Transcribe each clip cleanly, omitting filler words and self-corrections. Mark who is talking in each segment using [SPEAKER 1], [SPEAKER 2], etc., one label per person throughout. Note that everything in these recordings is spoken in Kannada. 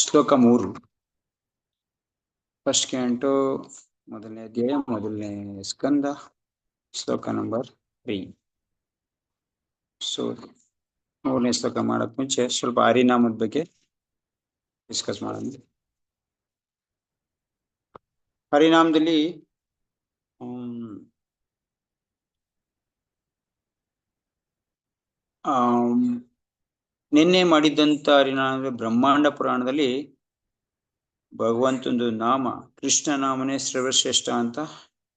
[SPEAKER 1] ಶ್ಲೋಕ 3 ಫಸ್ಟ್ ಕ್ಯಾಂಟು ಮೊದಲನೇ ಅಧ್ಯಾಯ ಮೊದಲನೇ ಸ್ಕಂದ ಶ್ಲೋಕ ನಂಬರ್ 3. ಸೊ 3ನೇ ಶ್ಲೋಕ ಮಾಡಕ್ ಮುಂಚೆ ಸ್ವಲ್ಪ ಹರಿನಾಮದ ಬಗ್ಗೆ ಡಿಸ್ಕಸ್ ಮಾಡೋಣ. ಹರಿನಾಮದಲ್ಲಿ ನಿನ್ನೆ ಮಾಡಿದ್ದಂತ ಹರಿನಾಮ ಬ್ರಹ್ಮಾಂಡ ಪುರಾಣದಲ್ಲಿ ಭಗವಂತಂದು ನಾಮ ಕೃಷ್ಣ ನಾಮನೇ ಸರ್ವಶ್ರೇಷ್ಠ ಅಂತ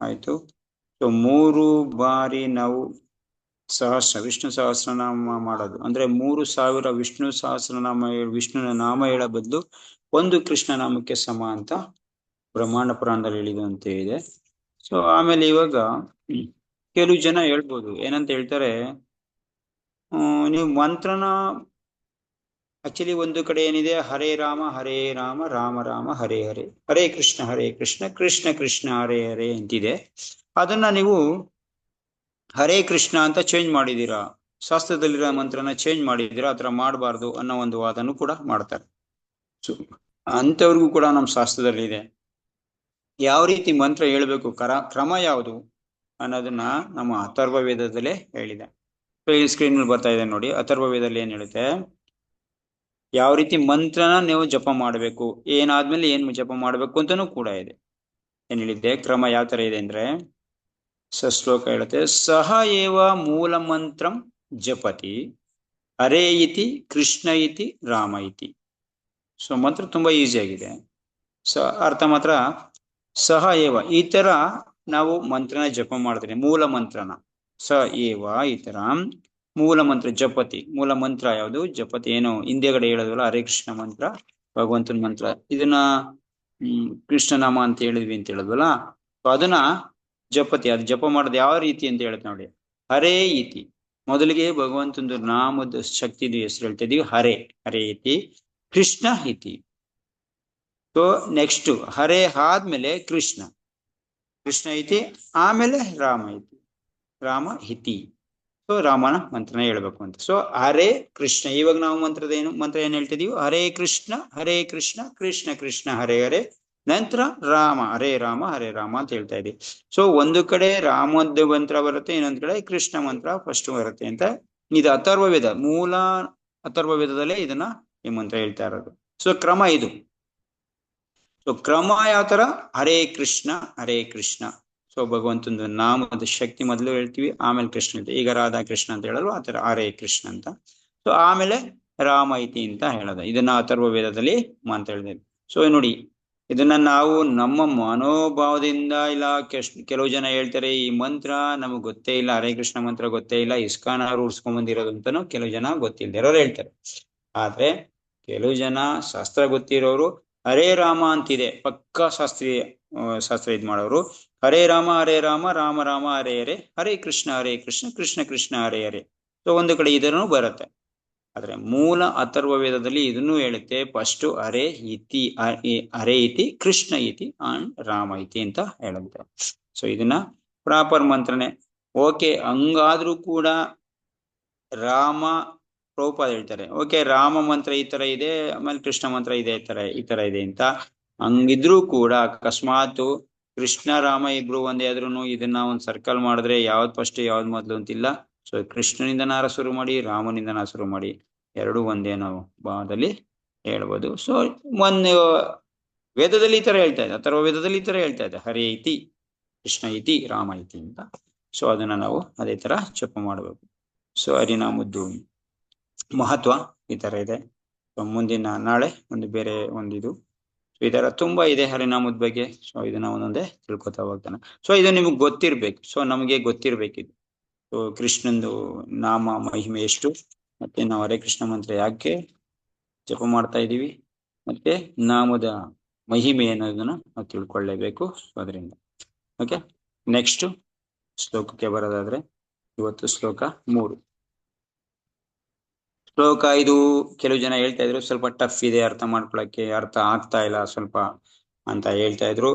[SPEAKER 1] ಆಯ್ತು. ಸೊ 3 ಬಾರಿ ನಾವು ವಿಷ್ಣು ಸಹಸ್ರನಾಮ ಮಾಡೋದು ಅಂದ್ರೆ 3000 ವಿಷ್ಣು ಸಹಸ್ರನಾಮ ವಿಷ್ಣುನ ನಾಮ ಹೇಳೋ ಬದಲು ಒಂದು ಕೃಷ್ಣ ನಾಮಕ್ಕೆ ಸಮ ಅಂತ ಬ್ರಹ್ಮಾಂಡ ಪುರಾಣದಲ್ಲಿ ಹೇಳಿದಂತೆ ಇದೆ. ಸೊ ಆಮೇಲೆ ಇವಾಗ ಕೆಲವು ಜನ ಹೇಳ್ಬೋದು, ಏನಂತ ಹೇಳ್ತಾರೆ, ನೀವು ಮಂತ್ರನ ಆಕ್ಚುಲಿ ಒಂದು ಕಡೆ ಏನಿದೆ, ಹರೇ ರಾಮ ರಾಮ ರಾಮ ಹರೇ ಹರೇ, ಹರೇ ಕೃಷ್ಣ ಕೃಷ್ಣ ಕೃಷ್ಣ ಹರೇ ಹರೇ ಅಂತಿದೆ. ಅದನ್ನ ನೀವು ಹರೇ ಕೃಷ್ಣ ಅಂತ ಚೇಂಜ್ ಮಾಡಿದೀರಾ, ಶಾಸ್ತ್ರದಲ್ಲಿರೋ ಮಂತ್ರನ ಚೇಂಜ್ ಮಾಡಿದೀರಾ, ಆ ಥರ ಮಾಡಬಾರ್ದು ಅನ್ನೋ ಒಂದು ವಾದನೂ ಕೂಡ ಮಾಡ್ತಾರೆ. ಸೊ ಅಂಥವ್ರಿಗೂ ಕೂಡ ನಮ್ಮ ಶಾಸ್ತ್ರದಲ್ಲಿ ಇದೆ ಯಾವ ರೀತಿ ಮಂತ್ರ ಹೇಳ್ಬೇಕು, ಕ್ರಮ ಯಾವುದು ಅನ್ನೋದನ್ನ ನಮ್ಮ ಅಥರ್ವ ವೇದದಲ್ಲೇ ಹೇಳಿದೆ. ಈ ಸ್ಕ್ರೀನ್ ಮೇಲೆ ಬರ್ತಾ ಇದೆ ನೋಡಿ, ಅಥರ್ವ ವೇದದಲ್ಲಿ ಏನ್ ಹೇಳುತ್ತೆ, ಯಾವ ರೀತಿ ಮಂತ್ರನ ನೀವು ಜಪ ಮಾಡಬೇಕು, ಏನಾದ್ಮೇಲೆ ಏನ್ ಜಪ ಮಾಡ್ಬೇಕು ಅಂತಾನೂ ಕೂಡ ಇದೆ. ಏನ್ ಹೇಳಿದ್ದೆ, ಕ್ರಮ ಯಾವ ತರ ಇದೆ ಅಂದ್ರೆ, ಶ್ಲೋಕ ಹೇಳುತ್ತೆ, ಸಹ ಏವ ಮೂಲ ಮಂತ್ರಂ ಜಪತಿ ಹರೇ ಇತಿ ಕೃಷ್ಣ ಇತಿ ರಾಮ ಇತಿ. ಸೊ ಮಂತ್ರ ತುಂಬಾ ಈಸಿ ಆಗಿದೆ. ಅರ್ಥ ಮಾತ್ರ ಸಹ ಏವ, ಈ ತರ ನಾವು ಮಂತ್ರನ ಜಪ ಮಾಡಿದ್ರೆ, ಮೂಲ ಮಂತ್ರನ ಸ ಏವ ಈ ತರ ಮೂಲ ಮಂತ್ರ ಜಪತಿ, ಮೂಲ ಮಂತ್ರ ಯಾವುದು ಜಪತಿ, ಏನು ಹಿಂದೆಗಡೆ ಹೇಳೋದಲ್ಲ ಹರೇ ಕೃಷ್ಣ ಮಂತ್ರ ಭಗವಂತನ ಮಂತ್ರ, ಇದನ್ನ ಕೃಷ್ಣನಾಮ ಅಂತ ಹೇಳಿದ್ವಿ ಅಂತ ಹೇಳಿದ್ವಲ್ಲ, ಅದನ್ನ ಜಪತಿ, ಅದು ಜಪ ಮಾಡೋದು ಯಾವ ರೀತಿ ಅಂತ ಹೇಳುತ್ತೆ ನೋಡಿ. ಹರೇ ಇತಿ, ಮೊದಲಿಗೆ ಭಗವಂತಂದು ನಾಮದ ಶಕ್ತಿದು ಹೆಸರು ಹೇಳ್ತಾ ಇದೀವಿ, ಹರೇ ಹರೇ ಇತಿ ಕೃಷ್ಣ ಇತಿ. ಸೊ ನೆಕ್ಸ್ಟ್ ಹರೇ ಆದ್ಮೇಲೆ ಕೃಷ್ಣ ಇತಿ, ಆಮೇಲೆ ರಾಮ ಇತಿ, ರಾಮ ಇತಿ. ಸೊ ರಾಮನ ಮಂತ್ರನ ಹೇಳ್ಬೇಕು ಅಂತ. ಸೊ ಹರೇ ಕೃಷ್ಣ, ಇವಾಗ ನಾವು ಮಂತ್ರ ಏನ್ ಹೇಳ್ತಿದೀವಿ, ಹರೇ ಕೃಷ್ಣ ಕೃಷ್ಣ ಕೃಷ್ಣ ಹರೇ ಹರೇ, ನಂತರ ರಾಮ ಹರೇ ರಾಮ ಅಂತ ಹೇಳ್ತಾ ಇದೀವಿ. ಸೊ ಒಂದು ಕಡೆ ರಾಮದ ಮಂತ್ರ ಬರುತ್ತೆ, ಇನ್ನೊಂದ್ ಕಡೆ ಕೃಷ್ಣ ಮಂತ್ರ ಫಸ್ಟ್ ಬರುತ್ತೆ ಅಂತ. ಇದು ಅಥರ್ವ ವೇದ, ಮೂಲ ಅಥರ್ವ ವೇದದಲ್ಲೇ ಇದನ್ನ ಈ ಮಂತ್ರ ಹೇಳ್ತಾ ಇರೋದು. ಸೊ ಕ್ರಮ ಇದು. ಸೊ ಕ್ರಮ ಯಾವ ತರ, ಹರೇ ಕೃಷ್ಣ. ಸೊ ಭಗವಂತಂದು ನಾಮದ ಶಕ್ತಿ ಮೊದಲು ಹೇಳ್ತೀವಿ, ಆಮೇಲೆ ಕೃಷ್ಣ ಅಂತ. ಈಗ ರಾಧಾ ಕೃಷ್ಣ ಅಂತ ಹೇಳಲು ಆತರ ಹರೇ ಕೃಷ್ಣ ಅಂತ. ಸೊ ಆಮೇಲೆ ರಾಮ ಇತಿ ಅಂತ ಹೇಳೋದು, ಇದನ್ನ ಅಥರ್ವ ವೇದದಲ್ಲಿ ಮಂತ್ರ ಹೇಳಿದೆ. ಸೊ ನೋಡಿ, ಇದನ್ನ ನಾವು ನಮ್ಮ ಮನೋಭಾವದಿಂದ, ಇಲ್ಲ ಕೆಲವು ಜನ ಹೇಳ್ತಾರೆ ಈ ಮಂತ್ರ ನಮಗ್ ಗೊತ್ತೇ ಇಲ್ಲ, ಹರೇ ಕೃಷ್ಣ ಮಂತ್ರ ಗೊತ್ತೇ ಇಲ್ಲ, ಇಸ್ಕಾನ್ ಅವ್ರು ಉಡ್ಸ್ಕೊಂಡ್ ಬಂದಿರೋದು ಅಂತಾನು ಕೆಲವು ಜನ ಗೊತ್ತಿಲ್ದಿರೋರು ಹೇಳ್ತಾರೆ. ಆದ್ರೆ ಕೆಲವು ಜನ ಶಾಸ್ತ್ರ ಗೊತ್ತಿರೋರು ಹರೇ ರಾಮ ಅಂತಿದೆ, ಪಕ್ಕಾ ಶಾಸ್ತ್ರ ಇದ್ ಮಾಡೋರು, ಹರೇ ರಾಮ ರಾಮ ರಾಮ ಹರೇ ಹರೇ, ಹರೇ ಕೃಷ್ಣ ಕೃಷ್ಣ ಕೃಷ್ಣ ಹರೇ ಹರೇ. ಸೊ ಒಂದು ಕಡೆ ಇದನ್ನು ಬರುತ್ತೆ. ಆದ್ರೆ ಮೂಲ ಅಥರ್ವ ವೇದದಲ್ಲಿ ಇದನ್ನು ಹೇಳುತ್ತೆ, ಫಸ್ಟ್ ಹರೇ ಇತಿ ಕೃಷ್ಣ ಇತಿ ಅಂಡ್ ರಾಮ ಇತಿ ಅಂತ ಹೇಳುತ್ತೆ. ಸೊ ಇದನ್ನ ಪ್ರಾಪರ್ ಮಂತ್ರನೆ. ಓಕೆ, ಹಂಗಾದ್ರೂ ಕೂಡ ರಾಮ ಪ್ರಭುಪಾದ ಹೇಳ್ತಾರೆ, ಓಕೆ ರಾಮ ಮಂತ್ರ ಈ ತರ ಇದೆ, ಆಮೇಲೆ ಕೃಷ್ಣ ಮಂತ್ರ ಈ ತರ ಇದೆ ಅಂತ. ಹಂಗಿದ್ರು ಕೂಡ ಅಕಸ್ಮಾತ್ ಕೃಷ್ಣ ರಾಮ ಇಬ್ರು ಒಂದೇ ಆದ್ರೂ ಇದನ್ನ ಒಂದ್ ಸರ್ಕಲ್ ಮಾಡಿದ್ರೆ ಯಾವ್ದು ಫಸ್ಟ್ ಯಾವ್ದು ಮೊದ್ಲು ಅಂತಿಲ್ಲ. ಸೊ ಕೃಷ್ಣನಿಂದನಾರ ಶುರು ಮಾಡಿ, ರಾಮನಿಂದನ ಶುರು ಮಾಡಿ, ಎರಡು ಒಂದೇ ನಾವು ಭಾವದಲ್ಲಿ ಹೇಳ್ಬೋದು. ಸೊ ಒಂದು ವೇದದಲ್ಲಿ ಈ ತರ ಹೇಳ್ತಾ ಇದೆ, ಅಥರ್ವ ವೇದದಲ್ಲಿ ಈ ತರ ಹೇಳ್ತಾ ಇದೆ, ಹರೇ ಇತಿ ಕೃಷ್ಣ ಇತಿ ರಾಮ ಇತಿ ಅಂತ. ಸೊ ಅದನ್ನ ನಾವು ಅದೇ ತರ ಜಪ ಮಾಡಬೇಕು. ಸೊ ಹರಿನಾಮದ್ದು ಮಹತ್ವ ಈ ತರ ಇದೆ. ಮುಂದಿನ ನಾಳೆ ಒಂದು ಬೇರೆ ಒಂದಿದು ಈ ತರ ತುಂಬಾ ಇದೆ ಹರಿನಾಮದ ಬಗ್ಗೆ. ಸೊ ಇದನ್ನ ಒಂದೊಂದೇ ತಿಳ್ಕೊತಾ ಹೋಗ್ತಾನೆ. ಸೊ ಇದು ನಿಮಗ್ ಗೊತ್ತಿರ್ಬೇಕು, ಸೊ ನಮಗೆ ಗೊತ್ತಿರ್ಬೇಕಿದು. ಸೊ ಕೃಷ್ಣಂದು ನಾಮ ಮಹಿಮೆ ಎಷ್ಟು, ಮತ್ತೆ ನಾವು ಹರೇ ಕೃಷ್ಣ ಮಂತ್ರ ಯಾಕೆ ಜಪ ಮಾಡ್ತಾ ಇದೀವಿ, ಮತ್ತೆ ನಾಮದ ಮಹಿಮೆ ಅನ್ನೋದನ್ನ ನಾವು ತಿಳ್ಕೊಳ್ಳೇಬೇಕು. ಸೊ ಅದರಿಂದ ಓಕೆ, ನೆಕ್ಸ್ಟ್ ಶ್ಲೋಕಕ್ಕೆ ಬರೋದಾದ್ರೆ, ಇವತ್ತು ಶ್ಲೋಕ 3. ಶ್ಲೋಕ ಇದು ಕೆಲವು ಜನ ಹೇಳ್ತಾ ಇದ್ರು ಸ್ವಲ್ಪ ಟಫ್ ಇದೆ ಅರ್ಥ ಮಾಡ್ಕೊಳಕ್ಕೆ, ಅರ್ಥ ಆಗ್ತಾ ಇಲ್ಲ ಸ್ವಲ್ಪ ಅಂತ ಹೇಳ್ತಾ ಇದ್ರು.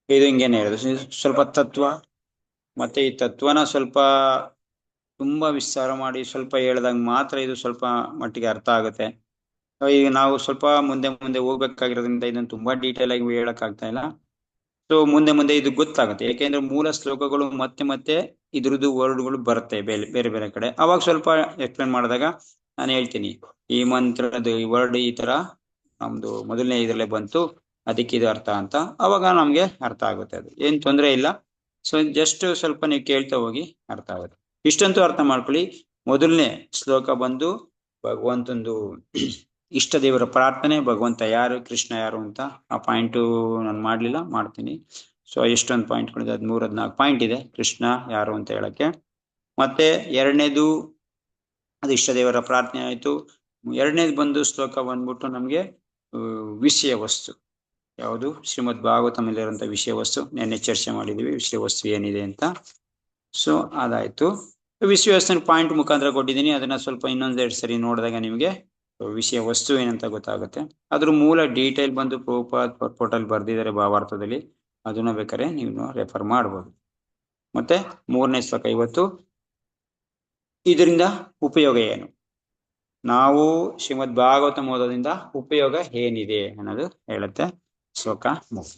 [SPEAKER 1] ಇದು ಹಿಂಗೇನೆ ಹೇಳಿದ್ರು, ಸ್ವಲ್ಪ ತತ್ವ, ಮತ್ತೆ ಈ ತತ್ವನ ಸ್ವಲ್ಪ ತುಂಬಾ ವಿಸ್ತಾರ ಮಾಡಿ ಸ್ವಲ್ಪ ಹೇಳ್ದಾಗ ಮಾತ್ರ ಇದು ಸ್ವಲ್ಪ ಮಟ್ಟಿಗೆ ಅರ್ಥ ಆಗುತ್ತೆ. ಈಗ ನಾವು ಸ್ವಲ್ಪ ಮುಂದೆ ಮುಂದೆ ಹೋಗ್ಬೇಕಾಗಿರೋದ್ರಿಂದ ಇದನ್ನು ತುಂಬಾ ಡೀಟೇಲ್ ಆಗಿ ಹೇಳಕ್ ಆಗ್ತಾ ಇಲ್ಲ. ಸೊ ಮುಂದೆ ಮುಂದೆ ಇದು ಗೊತ್ತಾಗುತ್ತೆ, ಯಾಕೆಂದ್ರೆ ಮೂಲ ಶ್ಲೋಕಗಳು ಮತ್ತೆ ಮತ್ತೆ ಇದ್ರದ್ದು ವರ್ಡ್ಗಳು ಬರುತ್ತೆ ಬೇರೆ ಬೇರೆ ಬೇರೆ ಕಡೆ. ಅವಾಗ ಸ್ವಲ್ಪ ಎಕ್ಸ್ಪ್ಲೇನ್ ಮಾಡಿದಾಗ ನಾನು ಹೇಳ್ತೀನಿ ಈ ಮಂತ್ರದ ಈ ವರ್ಡ್ ಈ ತರ ನಮ್ದು ಮೊದಲನೇ ಇದ್ರಲ್ಲೇ ಬಂತು, ಅದಕ್ಕೆ ಇದು ಅರ್ಥ ಅಂತ. ಅವಾಗ ನಮ್ಗೆ ಅರ್ಥ ಆಗುತ್ತೆ, ಅದು ಏನ್ ತೊಂದರೆ ಇಲ್ಲ. ಸೊ ಜಸ್ಟ್ ಸ್ವಲ್ಪ ನೀವು ಕೇಳ್ತಾ ಹೋಗಿ ಅರ್ಥ ಆಗುತ್ತೆ. ಇಷ್ಟಂತೂ ಅರ್ಥ ಮಾಡ್ಕೊಳ್ಳಿ, ಮೊದಲನೇ ಶ್ಲೋಕ ಬಂದು ಭಗವಂತಂದು ಇಷ್ಟ ದೇವರ ಪ್ರಾರ್ಥನೆ, ಭಗವಂತ ಯಾರು, ಕೃಷ್ಣ ಯಾರು ಅಂತ. ಆ ಪಾಯಿಂಟು ನಾನು ಮಾಡ್ಲಿಲ್ಲ, ಮಾಡ್ತೀನಿ. ಸೊ ಎಷ್ಟೊಂದು ಪಾಯಿಂಟ್ಗಳಿದೆ, 13-14 ಪಾಯಿಂಟ್ ಇದೆ ಕೃಷ್ಣ ಯಾರು ಅಂತ ಹೇಳಕ್ಕೆ. ಮತ್ತೆ ಎರಡನೇದು ಅದು ಇಷ್ಟ ದೇವರ ಪ್ರಾರ್ಥನೆ ಆಯ್ತು. ಎರಡನೇದು ಬಂದು ಶ್ಲೋಕ ಬಂದ್ಬಿಟ್ಟು ನಮ್ಗೆ ವಿಷಯ ವಸ್ತು ಯಾವುದು, ಶ್ರೀಮದ್ ಭಾಗವತಮಲ್ಲಿರುವಂತ ವಿಷಯ ವಸ್ತು ನೆನ್ನೆ ಚರ್ಚೆ ಮಾಡಿದೀವಿ, ವಿಷಯ ವಸ್ತು ಏನಿದೆ ಅಂತ. ಸೊ ಅದಾಯ್ತು. ವಿಷಯ ವಸ್ತುನ ಪಾಯಿಂಟ್ ಮುಖಾಂತರ ಕೊಟ್ಟಿದ್ದೀನಿ, ಅದನ್ನ ಸ್ವಲ್ಪ ಇನ್ನೊಂದೆರಡು ಸರಿ ನೋಡಿದಾಗ ನಿಮಗೆ ವಿಷಯ ವಸ್ತು ಏನಂತ ಗೊತ್ತಾಗುತ್ತೆ. ಅದ್ರ ಮೂಲ ಡೀಟೇಲ್ ಬಂದು ಪ್ರಭುಪಾದ್ ಪರ್ಪೋರ್ಟಲ್ ಬರ್ದಿದ್ದಾರೆ ಭಾವಾರ್ಥದಲ್ಲಿ, ಅದನ್ನ ಬೇಕಾದ್ರೆ ನೀವು ರೆಫರ್ ಮಾಡ್ಬೋದು. ಮತ್ತೆ ಮೂರನೇ ಶ್ಲೋಕ ಇವತ್ತು, ಇದರಿಂದ ಉಪಯೋಗ ಏನು, ನಾವು ಶ್ರೀಮದ್ ಭಾಗವತ ಓದೋದ್ರಿಂದ ಉಪಯೋಗ ಏನಿದೆ ಅನ್ನೋದು ಹೇಳುತ್ತೆ ಶ್ಲೋಕ 3.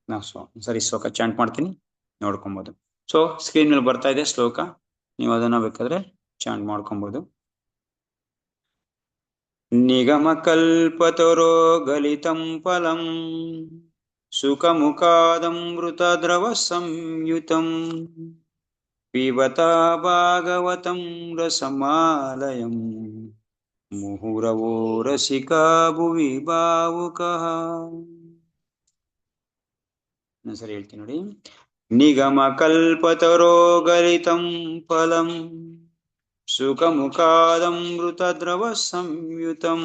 [SPEAKER 1] ನಾವು ಸರಿ ಶ್ಲೋಕ ಚಾಂಟ್ ಮಾಡ್ತೀನಿ, ನೋಡ್ಕೊಬೋದು. ಸೊ ಸ್ಕ್ರೀನ್ ಮೇಲೆ ಬರ್ತಾ ಇದೆ ಶ್ಲೋಕ, ನೀವು ಅದನ್ನ ಬೇಕಾದ್ರೆ ಚಾಂಟ್ ಮಾಡ್ಕೊಬೋದು. ನಿಗಮ ಕಲ್ಪತರೋ ಗಲಿತಂ ಫಲಂ ಸುಖಮುಖಾದಮೃತ ದ್ರವ ಸಂಯುತಂ ಪಿಬತ ಭಾಗವತಂ ರಸಮಾಲಯಂ ಮುಹುರವೋ ರಸಿಕಾ ಭುವಿ ಭಾವುಕಃ. ಸರಿ ಹೇಳ್ತೀನಿ ನೋಡಿ. ನಿಗಮ ಕಲ್ಪತರೋ ಗಲಿತಂ ಫಲಂ ಸುಖಮುಖಾದಮೃತ ದ್ರವ ಸಂಯುತಂ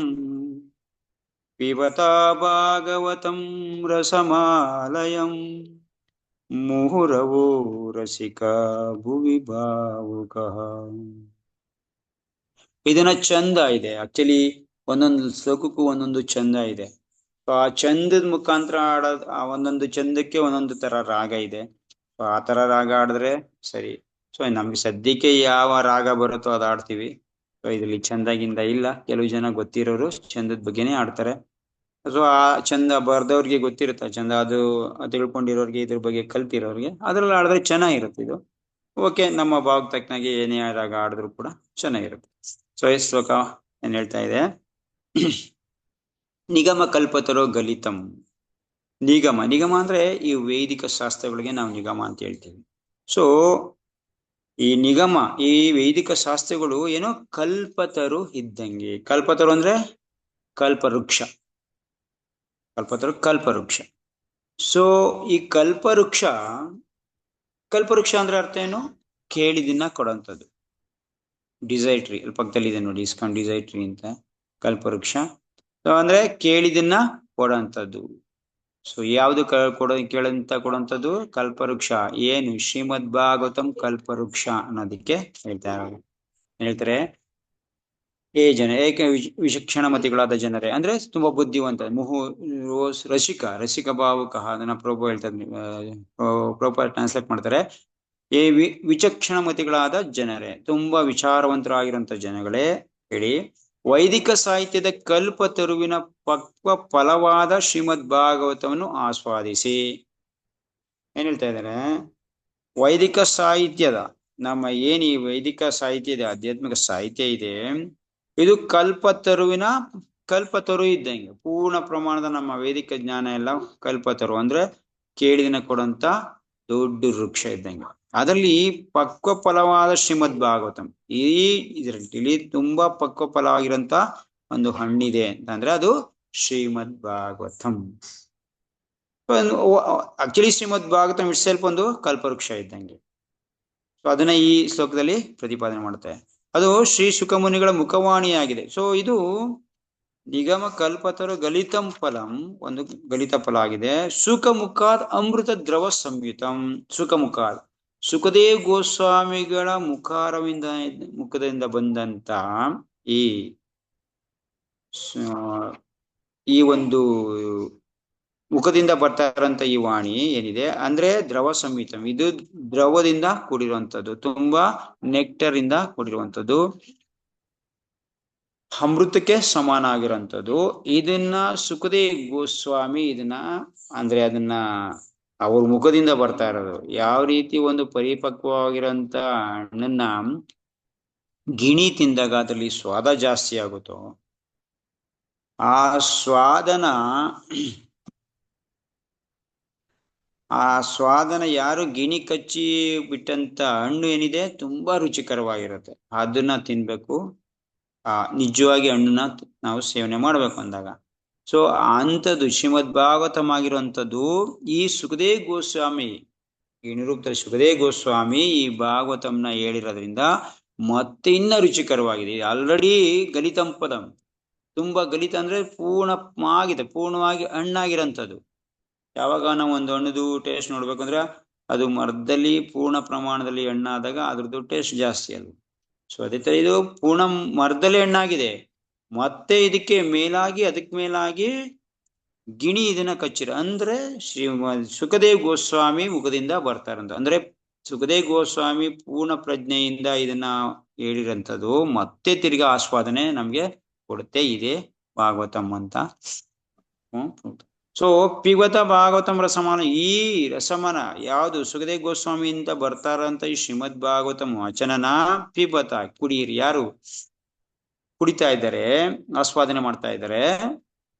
[SPEAKER 1] ಪಿಬತ ಭಾಗವತಂ ರಸಮಾಲಯಂ ಮುಹುರವೋ ರಸಿಕಾ ಭುವಿ ಭಾವುಕಃ. ಇದನ್ನ ಚಂದ ಇದೆ, ಆಕ್ಚುಲಿ ಒಂದೊಂದು ಶ್ಲೋಕಕ್ಕೂ ಒಂದೊಂದು ಚಂದ ಇದೆ. ಆ ಚಂದದ ಮುಖಾಂತರ ಆಡೋದು, ಆ ಒಂದೊಂದು ಚಂದಕ್ಕೆ ಒಂದೊಂದು ತರ ರಾಗ ಇದೆ. ಆ ತರ ರಾಗ ಆಡಿದ್ರೆ ಸರಿ. ಸೊ ನಮ್ಗೆ ಸದ್ಯಕ್ಕೆ ಯಾವ ರಾಗ ಬರುತ್ತೋ ಅದು ಆಡ್ತೀವಿ. ಸೊ ಇದ್ರಲ್ಲಿ ಚಂದಾಗಿಂದ ಇಲ್ಲ, ಕೆಲವು ಜನ ಗೊತ್ತಿರೋರು ಚಂದದ ಬಗ್ಗೆನೇ ಆಡ್ತಾರೆ. ಸೊ ಆ ಚಂದ ಬರ್ದವ್ರಿಗೆ ಗೊತ್ತಿರುತ್ತೆ ಚಂದ, ಅದು ತಿಳ್ಕೊಂಡಿರೋರ್ಗೆ ಇದ್ರ ಬಗ್ಗೆ ಕಲ್ತಿರೋರ್ಗೆ ಅದ್ರಲ್ಲಿ ಆಡಿದ್ರೆ ಚೆನ್ನಾಗಿರುತ್ತೆ ಇದು. ಓಕೆ, ನಮ್ಮ ಭಾವಕ್ಕೆ ತಕ್ಕನಾಗಿ ಏನೇ ರಾಗ ಆಡಿದ್ರು ಕೂಡ ಚೆನ್ನಾಗಿರುತ್ತೆ. ಸೊ ಈ ಶ್ಲೋಕ ಏನ್ ಹೇಳ್ತಾ ಇದೆ, ನಿಗಮ ಕಲ್ಪತರೋ ಗಲಿತಂ. ನಿಗಮ, ನಿಗಮ ಅಂದ್ರೆ ಈ ವೈದಿಕ ಶಾಸ್ತ್ರಗಳಿಗೆ ನಾವು ನಿಗಮ ಅಂತ ಹೇಳ್ತೀವಿ. ಸೊ ಈ ನಿಗಮ, ಈ ವೈದಿಕ ಶಾಸ್ತ್ರಗಳು ಏನೋ ಕಲ್ಪತರು ಇದ್ದಂಗೆ. ಕಲ್ಪತರು ಅಂದ್ರೆ ಕಲ್ಪವೃಕ್ಷ, ಕಲ್ಪತರು ಕಲ್ಪವೃಕ್ಷ. ಸೊ ಈ ಕಲ್ಪವೃಕ್ಷ, ಕಲ್ಪವೃಕ್ಷ ಅಂದ್ರೆ ಅರ್ಥ ಏನು, ಕೇಳಿದಿನ ಕೊಡುವಂಥದ್ದು. ಡಿಸೈರ್ ಟ್ರೀ ಅಲ್ಲಿ ಪಕ್ಕದಲ್ಲಿ ಇದೆ ನೋಡಿ, ಇಸ್ಕಾನ್ ಡಿಸೈರ್ ಟ್ರೀ ಅಂತ. ಕಲ್ಪವೃಕ್ಷ ಅಂದ್ರೆ ಕೇಳಿದನ್ನ ಕೊಡುವಂಥದ್ದು. ಸೊ ಯಾವ್ದು ಕೇಳಂತ ಕೊಡುವಂಥದ್ದು, ಕಲ್ಪವೃಕ್ಷ. ಏನು, ಶ್ರೀಮದ್ ಭಾಗವತಂ ಕಲ್ಪವೃಕ್ಷ ಅನ್ನೋದಕ್ಕೆ ಹೇಳ್ತಾರೆ ಏಕೆ ವಿಚಕ್ಷಣಮತಿಗಳಾದ ಜನರೇ, ಅಂದ್ರೆ ತುಂಬಾ ಬುದ್ಧಿವಂತ. ರಸಿಕ ಭಾವುಕ, ಅದನ್ನ ಪ್ರಭು ಹೇಳ್ತಾರೆ, ಪ್ರಭು ಟ್ರಾನ್ಸ್ಲೇಟ್ ಮಾಡ್ತಾರೆ. ವಿಚಕ್ಷಣಮತಿಗಳಾದ ಜನರೇ, ತುಂಬಾ ವಿಚಾರವಂತರಾಗಿರುವಂತ ಜನಗಳೇ ಹೇಳಿ, ವೈದಿಕ ಸಾಹಿತ್ಯದ ಕಲ್ಪತರುವಿನ ಪಕ್ವ ಫಲವಾದ ಶ್ರೀಮದ್ ಭಾಗವತವನ್ನು ಆಸ್ವಾದಿಸಿ. ಏನ್ ಹೇಳ್ತಾ ಇದ್ದಾರೆ, ವೈದಿಕ ಸಾಹಿತ್ಯದ, ನಮ್ಮ ಏನ್ ಈ ವೈದಿಕ ಸಾಹಿತ್ಯ ಇದೆ, ಆಧ್ಯಾತ್ಮಿಕ ಸಾಹಿತ್ಯ ಇದೆ, ಇದು ಕಲ್ಪತರುವಿನ, ಕಲ್ಪತರು ಇದ್ದಂಗೆ ಪೂರ್ಣ ಪ್ರಮಾಣದ ನಮ್ಮ ವೇದಿಕ ಜ್ಞಾನ ಎಲ್ಲ ಕಲ್ಪತರು ಅಂದ್ರೆ ಕೇಳಿದಿನ ಕೊಡಂತ ದೊಡ್ಡ ವೃಕ್ಷ ಇದ್ದಂಗೆ. ಅದರಲ್ಲಿ ಪಕ್ವ ಫಲವಾದ ಶ್ರೀಮದ್ ಭಾಗವತಂ, ಇದರಲ್ಲಿ ತುಂಬಾ ಪಕ್ವ ಫಲ ಆಗಿರಂತ ಒಂದು ಹಣ್ಣಿದೆ ಅಂತಂದ್ರೆ ಅದು Shrimad Bhagavatam. Actually Shrimad Bhagavatam itself ಒಂದು ಕಲ್ಪವೃಕ್ಷ ಇದ್ದಂಗೆ. ಸೊ ಅದನ್ನ ಈ ಶ್ಲೋಕದಲ್ಲಿ ಪ್ರತಿಪಾದನೆ ಮಾಡುತ್ತೆ. ಅದು ಶ್ರೀ ಸುಖಮುನಿಗಳ ಮುಖವಾಣಿಯಾಗಿದೆ. ಸೊ ಇದು ನಿಗಮ ಕಲ್ಪತರು ಗಲಿತಂ ಫಲಂ, ಒಂದು ಗಲಿತ ಫಲ ಆಗಿದೆ. ಸುಖಮುಖಾದ್ ಅಮೃತ ದ್ರವ ಸಂಯುತಂ. ಸುಖಮುಖಾದ್, ಸುಖದೇವ್ ಗೋಸ್ವಾಮಿಗಳ ಮುಖದಿಂದ ಬಂದಂತ ಈ ಒಂದು ಮುಖದಿಂದ ಬರ್ತಾ ಇರೋಂಥ ಈ ವಾಣಿ ಏನಿದೆ ಅಂದ್ರೆ ದ್ರವ ಸಂಯುತಂ, ಇದು ದ್ರವದಿಂದ ಕೂಡಿರುವಂಥದ್ದು, ತುಂಬಾ ನೆಕ್ಟರ್ ಇಂದ ಕೂಡಿರುವಂಥದ್ದು. ಅಮೃತಕ್ಕೆ ಸಮಾನ ಆಗಿರೋಂಥದ್ದು. ಇದನ್ನ ಸುಖದೇವ್ ಗೋಸ್ವಾಮಿ ಇದನ್ನ ಅಂದ್ರೆ ಅದನ್ನ ಅವ್ರ ಮುಖದಿಂದ ಬರ್ತಾ ಇರೋದು. ಯಾವ ರೀತಿ ಒಂದು ಪರಿಪಕ್ವವಾಗಿರೋಂಥ ಹಣ್ಣನ್ನ ಗಿಣಿ ತಿಂದಾಗ ಅದರಲ್ಲಿ ಸ್ವಾದ ಜಾಸ್ತಿ ಆಗುತ್ತೋ, ಆ ಸ್ವಾದನ ಯಾರು ಗಿಣಿ ಕಚ್ಚಿ ಬಿಟ್ಟಂತ ಹಣ್ಣು ಏನಿದೆ ತುಂಬಾ ರುಚಿಕರವಾಗಿರುತ್ತೆ, ಅದನ್ನ ತಿನ್ಬೇಕು. ನಿಜವಾಗಿ ಹಣ್ಣನ್ನ ನಾವು ಸೇವನೆ ಮಾಡ್ಬೇಕು ಅಂದಾಗ. ಸೊ ಅಂಥದ್ದು ಶ್ರೀಮದ್ ಭಾಗವತಂ ಆಗಿರುವಂಥದ್ದು ಈ ಸುಖದೇವ್ ಗೋಸ್ವಾಮಿ, ಈ ನಿರೂಪದಲ್ಲಿ ಸುಖದೇವ್ ಗೋಸ್ವಾಮಿ ಈ ಭಾಗವತಂನ ಹೇಳಿರೋದ್ರಿಂದ ಮತ್ತೆ ಇನ್ನ ರುಚಿಕರವಾಗಿದೆ. ಆಲ್ರೆಡಿ ಗಲಿತಂಪದಂ, ತುಂಬಾ ಗಲಿತ ಅಂದ್ರೆ ಪೂರ್ಣವಾಗಿ ಹಣ್ಣಾಗಿರೋಂಥದ್ದು. ಯಾವಾಗ ನಾವು ಒಂದು ಹಣ್ಣದು ಟೇಸ್ಟ್ ನೋಡ್ಬೇಕಂದ್ರೆ ಅದು ಮರದಲ್ಲಿ ಪೂರ್ಣ ಪ್ರಮಾಣದಲ್ಲಿ ಹಣ್ಣಾದಾಗ ಅದ್ರದ್ದು ಟೇಸ್ಟ್ ಜಾಸ್ತಿ ಅಲ್ವ. ಸೊ ಅದೇ ತರ ಇದು ಪೂರ್ಣ ಮರದಲ್ಲಿ ಹಣ್ಣಾಗಿದೆ, ಮತ್ತೆ ಇದಕ್ಕೆ ಮೇಲಾಗಿ ಗಿಣಿ ಇದನ್ನ ಕಚ್ಚಿರ ಅಂದ್ರೆ ಸುಖದೇವ್ ಗೋಸ್ವಾಮಿ ಮುಖದಿಂದ ಬರ್ತಾರಂತ. ಅಂದ್ರೆ ಸುಖದೇವ್ ಗೋಸ್ವಾಮಿ ಪೂರ್ಣ ಪ್ರಜ್ಞೆಯಿಂದ ಇದನ್ನ ಹೇಳಿರಂಥದ್ದು ಮತ್ತೆ ತಿರ್ಗಾ ಆಸ್ವಾದನೆ ನಮ್ಗೆ ಕೊಡುತ್ತೆ ಇದೆ ಭಾಗವತಂ ಅಂತ. ಸೊ ಪಿಬತ ಭಾಗವತಂ ರಸಮಾನ, ಈ ರಸಮನ ಯಾವುದು ಸುಖದೇವ್ ಗೋಸ್ವಾಮಿಯಿಂದ ಬರ್ತಾರಂತ ಈ ಶ್ರೀಮದ್ ಭಾಗವತಂ ವಚನನ ಪಿಬತ ಕುಡಿಯಿರಿ. ಯಾರು ಕುಡಿತಾ ಇದ್ದಾರೆ, ಆಸ್ವಾದನೆ ಮಾಡ್ತಾ ಇದ್ದಾರೆ,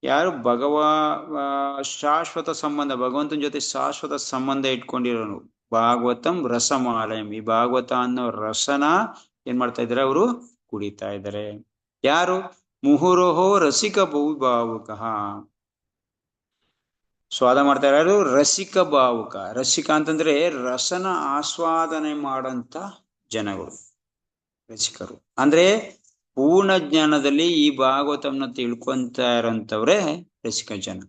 [SPEAKER 1] ಯಾರು ಶಾಶ್ವತ ಸಂಬಂಧ, ಭಗವಂತನ ಜೊತೆ ಶಾಶ್ವತ ಸಂಬಂಧ ಇಟ್ಕೊಂಡಿರೋನು. ಭಾಗವತಂ ರಸಮಾಲಯಂ, ಈ ಭಾಗವತ ಅನ್ನೋ ರಸನ ಏನ್ ಮಾಡ್ತಾ ಇದ್ದಾರೆ ಅವರು ಕುಡಿತಾ ಇದ್ದಾರೆ. ಯಾರು ಮುಹುರೋಹೋ ರಸಿಕ ಬಹುಭಾವುಕ, ಸ್ವಾದ ಮಾಡ್ತಾ ಯಾರು ರಸಿಕ ಭಾವುಕ. ರಸಿಕ ಅಂತಂದ್ರೆ ರಸನ ಆಸ್ವಾದನೆ ಮಾಡಂತ ಜನಗಳು ರಸಿಕರು. ಅಂದ್ರೆ ಪೂರ್ಣ ಜ್ಞಾನದಲ್ಲಿ ಈ ಭಾಗವತಂನ ತಿಳ್ಕೊಂತ ಇರೋಂಥವ್ರೆ ರಸಿಕ ಜನ.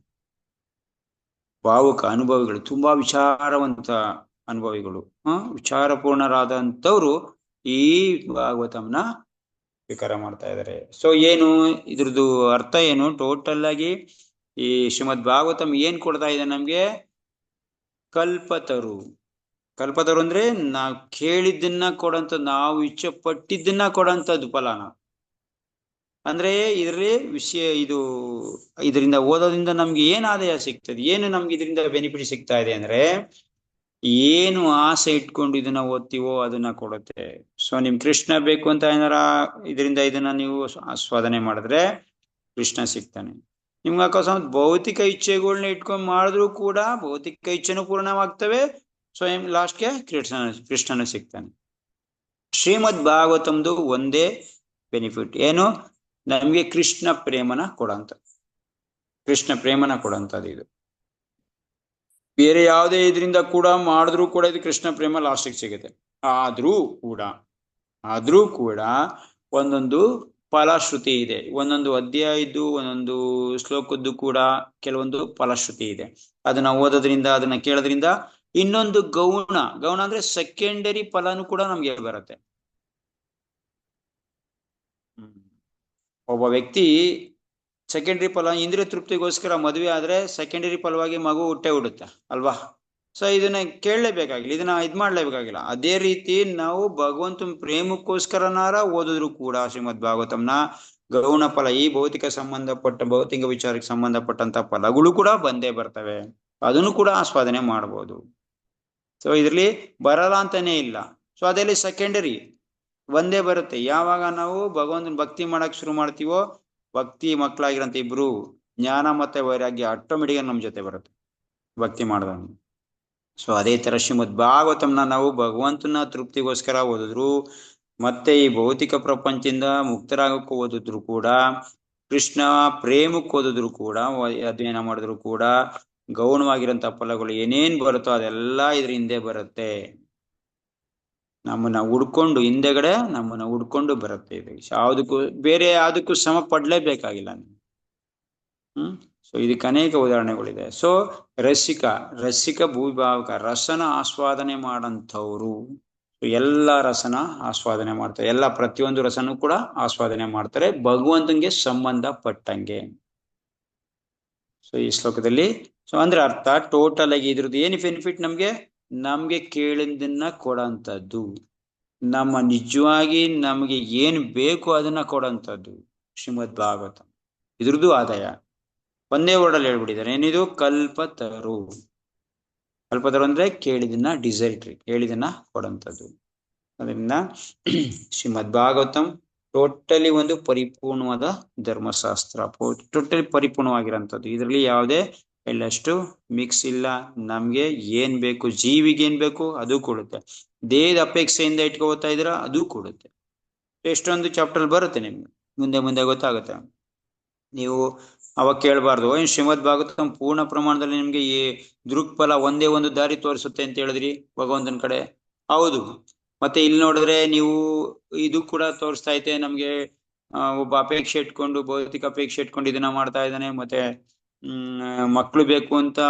[SPEAKER 1] ಭಾವುಕ ಅನುಭವಿಗಳು, ತುಂಬಾ ವಿಚಾರವಂತ ಅನುಭವಿಗಳು, ವಿಚಾರಪೂರ್ಣರಾದಂಥವ್ರು ಈ ಭಾಗವತಂನ ಸ್ವೀಕಾರ ಮಾಡ್ತಾ ಇದ್ದಾರೆ. ಸೊ ಏನು ಇದ್ರದ್ದು ಅರ್ಥ ಏನು? ಟೋಟಲ್ ಆಗಿ ಈ ಶ್ರೀಮದ್ ಭಾಗವತಂ ಏನ್ ಕೊಡ್ತಾ ಇದೆ ನಮ್ಗೆ? ಕಲ್ಪತರು ಅಂದ್ರೆ ನಾವು ಕೇಳಿದ್ದನ್ನ ಕೊಡಂತ, ನಾವು ಇಚ್ಛೆ ಪಟ್ಟಿದ್ದನ್ನ ಕೊಡಂತದ್ದು ಫಲಾನ. ಅಂದ್ರೆ ಇದರಲ್ಲಿ ವಿಷಯ ಇದರಿಂದ ಓದೋದ್ರಿಂದ ನಮ್ಗೆ ಏನ್ ಆದಾಯ ಸಿಗ್ತದೆ, ಏನು ನಮ್ಗೆ ಇದರಿಂದ ಬೆನಿಫಿಟ್ ಸಿಗ್ತಾ ಇದೆ ಅಂದ್ರೆ, ಏನು ಆಸೆ ಇಟ್ಕೊಂಡು ಇದನ್ನ ಓದ್ತೀವೋ ಅದನ್ನ ಕೊಡುತ್ತೆ. ಸೊ ನಿಮ್ ಕೃಷ್ಣ ಬೇಕು ಅಂತ ಏನಾರ ಇದನ್ನ ನೀವು ಆಸ್ವಾದನೆ ಮಾಡಿದ್ರೆ ಕೃಷ್ಣ ಸಿಗ್ತಾನೆ. ನಿಮ್ಗೆ ಅಕಸ್ಮಾತ್ ಭೌತಿಕ ಇಚ್ಛೆಗಳನ್ನ ಇಟ್ಕೊಂಡು ಮಾಡಿದ್ರು ಕೂಡ ಭೌತಿಕ ಇಚ್ಛೆನೂ ಪೂರ್ಣವಾಗ್ತವೆ, ಸ್ವಯಂ ಲಾಸ್ಟ್ಗೆ ಕೃಷ್ಣನ ಸಿಗ್ತಾನೆ. ಶ್ರೀಮದ್ ಭಾಗವತಂದು ಒಂದೇ ಬೆನಿಫಿಟ್ ಏನು? ನಮ್ಗೆ ಕೃಷ್ಣ ಪ್ರೇಮನ ಕೊಡಂತದ್ದು ಇದು. ಬೇರೆ ಯಾವುದೇ ಇದರಿಂದ ಕೂಡ ಮಾಡಿದ್ರು ಕೂಡ ಇದು ಕೃಷ್ಣ ಪ್ರೇಮ ಲಾಸ್ಟಿಗೆ ಸಿಗುತ್ತೆ. ಆದ್ರೂ ಕೂಡ ಒಂದೊಂದು ಫಲಶ್ರುತಿ ಇದೆ, ಒಂದೊಂದು ಅಧ್ಯಾಯದ್ದು ಒಂದೊಂದು ಶ್ಲೋಕದ್ದು ಕೂಡ ಕೆಲವೊಂದು ಫಲಶ್ರುತಿ ಇದೆ. ಅದನ್ನ ಓದೋದ್ರಿಂದ, ಅದನ್ನ ಕೇಳೋದ್ರಿಂದ ಇನ್ನೊಂದು ಗೌಣ ಅಂದ್ರೆ ಸೆಕೆಂಡರಿ ಫಲನೂ ಕೂಡ ನಮ್ಗೆ ಬರುತ್ತೆ. ಒಬ್ಬ ವ್ಯಕ್ತಿ ಸೆಕೆಂಡರಿ ಫಲ, ಇಂದ್ರಿಯ ತೃಪ್ತಿಗೋಸ್ಕರ ಮದುವೆ ಆದ್ರೆ ಸೆಕೆಂಡರಿ ಫಲವಾಗಿ ಮಗು ಹುಟ್ಟುತ್ತೆ ಅಲ್ವಾ? ಸೊ ಇದನ್ನ ಕೇಳಲೇಬೇಕಾಗಿಲ್ಲ, ಇದನ್ನ ಮಾಡ್ಲೇಬೇಕಾಗಿಲ್ಲ. ಅದೇ ರೀತಿ ನಾವು ಭಗವಂತನ ಪ್ರೇಮಕ್ಕೋಸ್ಕರನಾರ ಓದಿದ್ರು ಕೂಡ ಶ್ರೀಮದ್ ಭಾಗವತಂನ ಗೌಣ ಫಲ, ಈ ಭೌತಿಕ ವಿಚಾರಕ್ಕೆ ಸಂಬಂಧಪಟ್ಟಂತ ಫಲಗಳು ಕೂಡ ಬಂದೇ ಬರ್ತವೆ, ಅದನ್ನು ಕೂಡ ಆಸ್ವಾದನೆ ಮಾಡ್ಬೋದು. ಸೊ ಇದ್ರಲ್ಲಿ ಬರಲ್ಲ ಅಂತಾನೆ ಇಲ್ಲ. ಸೊ ಅದರಲ್ಲಿ ಸೆಕೆಂಡರಿ ಒಂದೇ ಬರುತ್ತೆ. ಯಾವಾಗ ನಾವು ಭಗವಂತನ ಭಕ್ತಿ ಮಾಡಕ್ ಶುರು ಮಾಡ್ತೀವೋ, ಭಕ್ತಿ ಮಕ್ಕಳಾಗಿರಂತ ಇಬ್ರು ಜ್ಞಾನ ಮತ್ತೆ ವೈರಾಗ್ಯ ಆಟೋಮೆಟಿಕ್ ನಮ್ ಜೊತೆ ಬರುತ್ತೆ ಭಕ್ತಿ ಮಾಡಿದವನು. ಸೊ ಅದೇ ತರ ಶ್ರೀಮದ್ ಭಾಗವತಂನ ನಾವು ಭಗವಂತನ ತೃಪ್ತಿಗೋಸ್ಕರ ಓದಿದ್ರು, ಮತ್ತೆ ಈ ಭೌತಿಕ ಪ್ರಪಂಚದಿಂದ ಮುಕ್ತರಾಗಕ್ಕೆ ಓದಿದ್ರು ಕೂಡ, ಕೃಷ್ಣ ಪ್ರೇಮಕ್ಕೆ ಓದಿದ್ರು ಕೂಡ, ಅಧ್ಯಯನ ಮಾಡಿದ್ರು ಕೂಡ ಗೌಣವಾಗಿರಂತ ಫಲಗಳು ಏನೇನ್ ಬರುತ್ತೋ ಅದೆಲ್ಲ ಇದ್ರ ಹಿಂದೆ ಬರುತ್ತೆ. ನಮ್ಮನ್ನ ಹುಡ್ಕೊಂಡು ಬರುತ್ತೆ. ಇದು ಯಾವುದಕ್ಕೂ ಬೇರೆ ಯಾವುದಕ್ಕೂ ಶ್ರಮ ಪಡ್ಲೇಬೇಕಾಗಿಲ್ಲ. ಸೊ ಇದಕ್ಕೆ ಅನೇಕ ಉದಾಹರಣೆಗಳಿದೆ. ಸೊ ರಸಿಕ ಭೂಭಾವಕ, ರಸನ ಆಸ್ವಾದನೆ ಮಾಡಂಥವ್ರು ಎಲ್ಲ ರಸನ ಆಸ್ವಾದನೆ ಮಾಡ್ತಾರೆ, ಎಲ್ಲ ಪ್ರತಿಯೊಂದು ರಸನೂ ಕೂಡ ಆಸ್ವಾದನೆ ಮಾಡ್ತಾರೆ ಭಗವಂತನಿಗೆ ಸಂಬಂಧಪಟ್ಟಂಗೆ. ಸೊ ಈ ಶ್ಲೋಕದಲ್ಲಿ ಅಂದ್ರೆ ಅರ್ಥ ಟೋಟಲ್ ಆಗಿ ಇದ್ರದ್ದು ಏನು ಬೆನಿಫಿಟ್ ನಮ್ಗೆ ಕೇಳಿದ್ದನ್ನ ಕೊಡಂಥದ್ದು, ನಮ್ಮ ನಿಜವಾಗಿ ನಮಗೆ ಏನ್ ಬೇಕು ಅದನ್ನ ಕೊಡಂಥದ್ದು. ಶ್ರೀಮದ್ ಭಾಗವತ. ಇದ್ರದ್ದು ಆದಾಯ ಒಂದೇ ವರ್ಡಲ್ಲಿ ಹೇಳ್ಬಿಟ್ಟಿದ್ದಾರೆ. ಏನಿದು? ಕಲ್ಪತರು. ಕಲ್ಪತರು ಅಂದ್ರೆ ಕೇಳಿದನ್ನ ಡಿಸೈರ್ಟ್ರಿ, ಕೇಳಿದನ್ನ ಕೊಡಂಥದ್ದು. ಅದರಿಂದ ಶ್ರೀಮದ್ ಭಾಗವತಂ ಟೋಟಲಿ ಒಂದು ಪರಿಪೂರ್ಣವಾದ ಧರ್ಮಶಾಸ್ತ್ರ, ಟೋಟಲಿ ಪರಿಪೂರ್ಣವಾಗಿರೋಂಥದ್ದು. ಇದರಲ್ಲಿ ಯಾವುದೇ ಎಲ್ಲಷ್ಟು ಮಿಕ್ಸ್ ಇಲ್ಲ. ನಮ್ಗೆ ಏನ್ ಬೇಕು, ಜೀವಿಗೆ ಏನ್ ಬೇಕು ಅದು ಕೊಡುತ್ತೆ. ದೇಹದ ಅಪೇಕ್ಷೆಯಿಂದ ಇಟ್ಕೋತಾ ಇದ್ರ ಅದು ಕೊಡುತ್ತೆ. ಎಷ್ಟೊಂದು ಚಾಪ್ಟರ್ ಬರುತ್ತೆ ನಿಮ್ಗೆ, ಮುಂದೆ ಮುಂದೆ ಗೊತ್ತಾಗುತ್ತೆ. ನೀವು ಅವಾಗ ಕೇಳಬಾರ್ದು, ಏನ್ ಶ್ರೀಮದ್ ಭಾಗವತಂ ಪೂರ್ಣ ಪ್ರಮಾಣದಲ್ಲಿ ನಿಮ್ಗೆ ಈ ದೃಕ್ಫಲ ಒಂದೇ ಒಂದು ದಾರಿ ತೋರಿಸುತ್ತೆ ಅಂತ ಹೇಳಿದ್ರಿ ಭಗವಂತನ ಕಡೆ. ಹೌದು, ಮತ್ತೆ ಇಲ್ಲಿ ನೋಡಿದ್ರೆ ನೀವು ಇದು ಕೂಡ ತೋರಿಸ್ತಾ ಐತೆ ನಮ್ಗೆ. ಒಬ್ಬ ಅಪೇಕ್ಷೆ ಇಟ್ಕೊಂಡು, ಭೌತಿಕ ಅಪೇಕ್ಷೆ ಇಟ್ಕೊಂಡು ಇದನ್ನ ಮಾಡ್ತಾ ಇದ್ದಾನೆ. ಮತ್ತೆ ಮಕ್ಕಳು ಬೇಕು ಅಂತ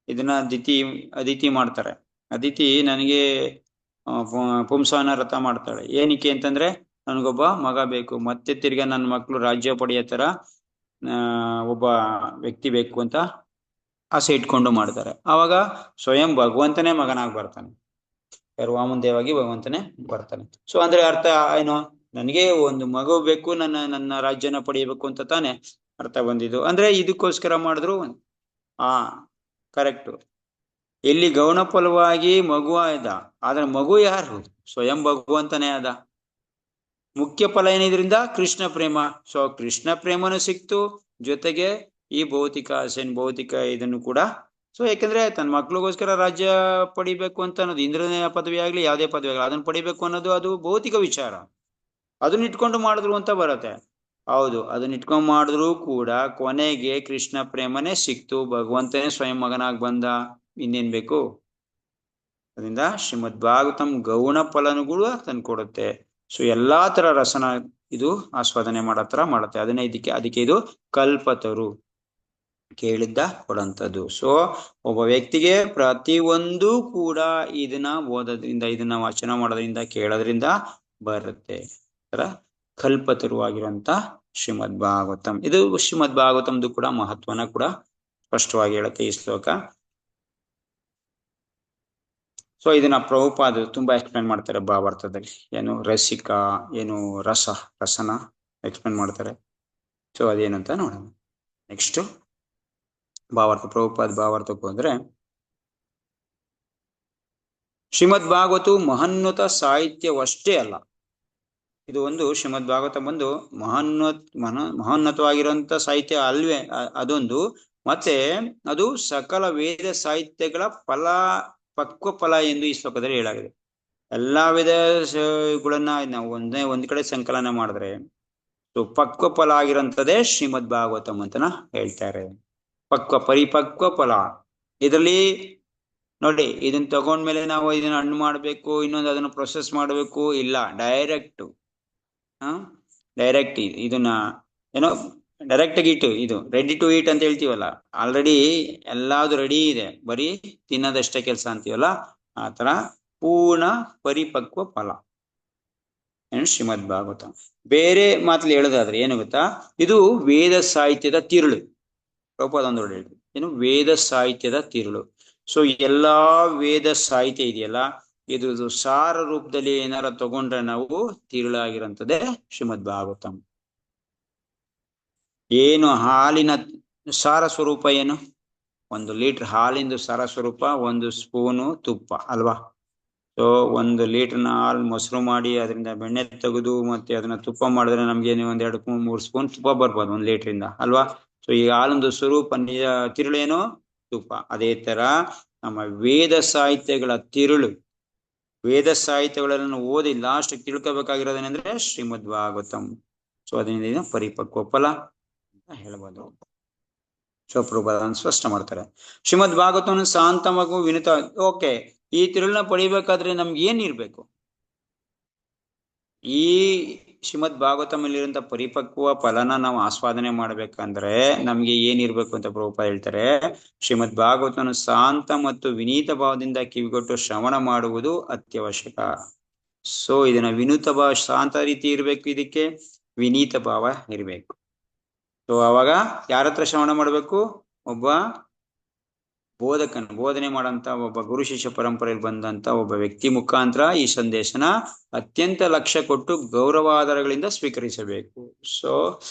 [SPEAKER 1] ಇದನ್ನ ಅದಿತಿ ಮಾಡ್ತಾರೆ. ಅದಿತಿ ನನಗೆ ಪುಂಸವನ ವ್ರತ ಮಾಡ್ತಾಳೆ. ಏನಕ್ಕೆ ಅಂತಂದ್ರೆ ನನಗೊಬ್ಬ ಮಗ ಬೇಕು, ಮತ್ತೆ ತಿರ್ಗಾ ನನ್ನ ಮಕ್ಕಳು ರಾಜ್ಯ ಪಡೆಯೋ ತರ ಒಬ್ಬ ವ್ಯಕ್ತಿ ಬೇಕು ಅಂತ ಆಸೆ ಇಟ್ಕೊಂಡು ಮಾಡ್ತಾರೆ. ಆವಾಗ ಸ್ವಯಂ ಭಗವಂತನೇ ಮಗನಾಗಿ ಬರ್ತಾನೆ, ವಾಮನ ದೇವಾಗಿ ಭಗವಂತನೇ ಬರ್ತಾನೆ. ಸೊ ಅಂದ್ರೆ ಅರ್ಥ ಏನು? ನನಗೆ ಒಂದು ಮಗು ಬೇಕು, ನನ್ನ ರಾಜ್ಯನ ಪಡೆಯಬೇಕು ಅಂತ ತಾನೆ ಅರ್ಥ ಬಂದಿದ್ದು. ಅಂದ್ರೆ ಇದಕ್ಕೋಸ್ಕರ ಮಾಡಿದ್ರು. ಕರೆಕ್ಟ್. ಇಲ್ಲಿ ಗೌಣ ಫಲವಾಗಿ ಮಗು ಆದ, ಆದ್ರೆ ಮಗು ಯಾರು? ಸ್ವಯಂ ಭಗವಂತನೇ ಆದ. ಮುಖ್ಯ ಫಲ ಏನಿದ್ರಿಂದ? ಕೃಷ್ಣ ಪ್ರೇಮ. ಸೊ ಕೃಷ್ಣ ಪ್ರೇಮನು ಸಿಕ್ತು, ಜೊತೆಗೆ ಈ ಭೌತಿಕ ಆಸೆ, ಭೌತಿಕ ಇದನ್ನು ಕೂಡ. ಸೊ ಯಾಕಂದ್ರೆ ತನ್ನ ಮಕ್ಳಿಗೋಸ್ಕರ ರಾಜ್ಯ ಪಡಿಬೇಕು ಅಂತ ಅನ್ನೋದು, ಇಂದ್ರನ ಪದವಿ ಆಗ್ಲಿ ಯಾವುದೇ ಪದವಿ ಆಗ್ಲಿ, ಅದನ್ನ ಪಡಿಬೇಕು ಅನ್ನೋದು ಅದು ಭೌತಿಕ ವಿಚಾರ. ಅದನ್ನ ಇಟ್ಕೊಂಡು ಮಾಡಿದ್ರು ಅಂತ ಬರುತ್ತೆ. ಹೌದು, ಅದನ್ನ ಇಟ್ಕೊಂಡು ಮಾಡಿದ್ರು ಕೂಡ ಕೊನೆಗೆ ಕೃಷ್ಣ ಪ್ರೇಮನೇ ಸಿಕ್ತು, ಭಗವಂತನೇ ಸ್ವಯಂ ಮಗನಾಗಿ ಬಂದ. ಇನ್ನೇನ್ ಬೇಕು? ಅದರಿಂದ ಶ್ರೀಮದ್ ಭಾಗವತಂ ಗೌಣ ಫಲನುಗಳು ತಂದು ಕೊಡುತ್ತೆ. ಸೊ ಎಲ್ಲಾ ತರ ರಸನ ಇದು ಆಸ್ವಾದನೆ ಮಾಡೋ ತರ ಮಾಡುತ್ತೆ. ಅದಕ್ಕೆ ಇದು ಕಲ್ಪತರು, ಕೇಳಿದ್ದ ಕೊಡಂಥದ್ದು. ಸೊ ಒಬ್ಬ ವ್ಯಕ್ತಿಗೆ ಪ್ರತಿಯೊಂದು ಕೂಡ ಇದನ್ನ ಓದೋದ್ರಿಂದ, ಇದನ್ನ ವಾಚನ ಮಾಡೋದ್ರಿಂದ, ಕೇಳೋದ್ರಿಂದ ಬರುತ್ತೆ. ಕಲ್ಪತರುವಾಗಿರುವಂತ ಶ್ರೀಮದ್ ಭಾಗವತಂ. ಇದು ಶ್ರೀಮದ್ ಭಾಗವತಂದು ಕೂಡ ಮಹತ್ವನ ಕೂಡ ಸ್ಪಷ್ಟವಾಗಿ ಹೇಳುತ್ತೆ ಈ ಶ್ಲೋಕ. ಸೊ ಇದನ್ನ ಪ್ರಭುಪಾದ ತುಂಬಾ ಎಕ್ಸ್ಪ್ಲೇನ್ ಮಾಡ್ತಾರೆ ಭಾವಾರ್ಥದಲ್ಲಿ. ಏನು ರಸಿಕ, ಏನು ರಸನ ಎಕ್ಸ್ಪ್ಲೇನ್ ಮಾಡ್ತಾರೆ. ಸೊ ಅದೇನಂತ ನೋಡೋಣ. ನೆಕ್ಸ್ಟ್ ಭಾವಾರ್ಥ, ಪ್ರಭುಪಾದ ಭಾವಾರ್ಥಕ್ಕೂ ಅಂದ್ರೆ, ಶ್ರೀಮದ್ ಭಾಗವತು ಮಹೋನ್ನತ ಸಾಹಿತ್ಯವಷ್ಟೇ ಅಲ್ಲ. ಇದು ಒಂದು ಶ್ರೀಮದ್ ಭಾಗವತ ಬಂದು ಮಹೋನ್ನತವಾಗಿರುವಂತ ಸಾಹಿತ್ಯ ಅಲ್ವೇ, ಅದೊಂದು. ಮತ್ತೆ ಅದು ಸಕಲ ವೇದ ಸಾಹಿತ್ಯಗಳ ಪಕ್ವ ಫಲ ಎಂದು ಈ ಶ್ಲೋಕದಲ್ಲಿ ಹೇಳಾಗಿದೆ. ಎಲ್ಲಾ ವೇದಗಳನ್ನ ನಾವು ಒಂದ್ ಕಡೆ ಸಂಕಲನ ಮಾಡಿದ್ರೆ ಪಕ್ವ ಫಲ ಆಗಿರೋಂಥದ್ದೇ ಶ್ರೀಮದ್ ಭಾಗವತಂ ಅಂತನ ಹೇಳ್ತಾರೆ. ಪರಿಪಕ್ವ ಫಲ. ಇದರಲ್ಲಿ ನೋಡಿ, ಇದನ್ನ ತಗೊಂಡ್ಮೇಲೆ ನಾವು ಇದನ್ನ ಹಣ್ಣು ಮಾಡ್ಬೇಕು, ಇನ್ನೊಂದು ಅದನ್ನ ಪ್ರೊಸೆಸ್ ಮಾಡ್ಬೇಕು, ಇಲ್ಲ. ಡೈರೆಕ್ಟ್ ಇದನ್ನ ಏನೋ ಡೈರೆಕ್ಟ್ ಆಗಿ ಇದು ರೆಡಿ ಟು ಈಟ್ ಅಂತ ಹೇಳ್ತೀವಲ್ಲ, ಆಲ್ರೆಡಿ ಎಲ್ಲಾದು ರೆಡಿ ಇದೆ, ಬರೀ ತಿನ್ನೋದಷ್ಟೇ ಕೆಲಸ ಅಂತೀವಲ್ಲ, ಆ ತರ ಪೂರ್ಣ ಪರಿಪಕ್ವ ಫಲ ಏನು ಶ್ರೀಮದ್ ಭಾಗವತ. ಬೇರೆ ಮಾತಲ್ಲಿ ಹೇಳೋದಾದ್ರೆ ಏನು ಗೊತ್ತಾ, ಇದು ವೇದ ಸಾಹಿತ್ಯದ ತಿರುಳು. ಪ್ರಭುಪಾದ ಹೇಳಿದ್ರು, ಏನು ವೇದ ಸಾಹಿತ್ಯದ ತಿರುಳು. ಸೊ ಎಲ್ಲಾ ವೇದ ಸಾಹಿತ್ಯ ಇದೆಯಲ್ಲ, ಇದು ಸಾರ ರೂಪದಲ್ಲಿ ಏನಾರ ತಗೊಂಡ್ರೆ ನಾವು ತಿರುಳಾಗಿರಂತದ್ದೇ ಶ್ರೀಮದ್ ಭಾಗವತಂ. ಏನು ಹಾಲಿನ ಸಾರ ಸ್ವರೂಪ ಏನು? 1 ಲೀಟರ್ ಹಾಲಿಂದು ಸಾರ ಸ್ವರೂಪ 1 ಸ್ಪೂನು ತುಪ್ಪ ಅಲ್ವಾ? ಸೊ 1 ಲೀಟರ್ನ ಹಾಲು ಮೊಸರು ಮಾಡಿ ಅದರಿಂದ ಬೆಣ್ಣೆ ತೆಗೆದು ಮತ್ತೆ ಅದನ್ನ ತುಪ್ಪ ಮಾಡಿದ್ರೆ ನಮ್ಗೆ 1, 2, 3 ಸ್ಪೂನ್ ತುಪ್ಪ ಬರ್ಬೋದು 1 ಲೀಟರಿಂದ ಅಲ್ವಾ? ಸೊ ಈ ಹಾಲೊಂದು ಸ್ವರೂಪ ತಿರುಳೇನು? ತುಪ್ಪ. ಅದೇ ತರ ನಮ್ಮ ವೇದ ಸಾಹಿತ್ಯಗಳ ತಿರುಳು, ವೇದ ಸಾಹಿತ್ಯಗಳನ್ನು ಓದಿ ಲಾಸ್ಟ್ ತಿಳ್ಕೋಬೇಕಾಗಿರೋದೇನೆಂದ್ರೆ ಶ್ರೀಮದ್ ಭಾಗವತಂ. ಸೊ ಅದರಿಂದ ಪರಿಪಕ್ವ ಫಲ ಅಂತ ಹೇಳ್ಬೋದು. ಸೊ ಪ್ರಭುಪಾದ ಸ್ಪಷ್ಟ ಮಾಡ್ತಾರೆ. ಶ್ರೀಮದ್ ಭಾಗವತವನ್ನು ಶಾಂತವಾಗೂ ವಿನುತ. ಓಕೆ, ಈ ತಿರುಳನ್ನ ಪಡಿಬೇಕಾದ್ರೆ ನಮ್ಗೆ ಏನಿರ್ಬೇಕು? ಈ ಶ್ರೀಮದ್ ಭಾಗವತಮಲ್ಲಿರುವಂತ ಪರಿಪಕ್ವ ಫಲನ ನಾವು ಆಸ್ವಾದನೆ ಮಾಡ್ಬೇಕಂದ್ರೆ ನಮ್ಗೆ ಏನಿರ್ಬೇಕು ಅಂತ ಪ್ರಭುಪಾದ ಹೇಳ್ತಾರೆ. ಶ್ರೀಮದ್ ಭಾಗವತವನ್ನು ಶಾಂತ ಮತ್ತು ವಿನೀತ ಭಾವದಿಂದ ಕಿವಿಗೊಟ್ಟು ಶ್ರವಣ ಮಾಡುವುದು ಅತ್ಯವಶ್ಯಕ. ಸೊ ಇದನ್ನ ವಿನೂತ ಭಾವ, ಶಾಂತ ರೀತಿ ಇರ್ಬೇಕು, ಇದಕ್ಕೆ ವಿನೀತ ಭಾವ ಇರ್ಬೇಕು. ಸೊ ಅವಾಗ ಯಾರ ಹತ್ರ ಶ್ರವಣ ಮಾಡ್ಬೇಕು? ಒಬ್ಬ ಬೋಧನೆ ಮಾಡಂತ ಒಬ್ಬ ಗುರು ಶಿಷ್ಯ ಪರಂಪರೆಯಲ್ಲಿ ಬಂದಂತ ಒಬ್ಬ ವ್ಯಕ್ತಿ ಮುಖಾಂತರ ಈ ಸಂದೇಶನ ಅತ್ಯಂತ ಲಕ್ಷ್ಯ ಕೊಟ್ಟು ಗೌರವಾಧಾರಗಳಿಂದ ಸ್ವೀಕರಿಸಬೇಕು. ಸೊ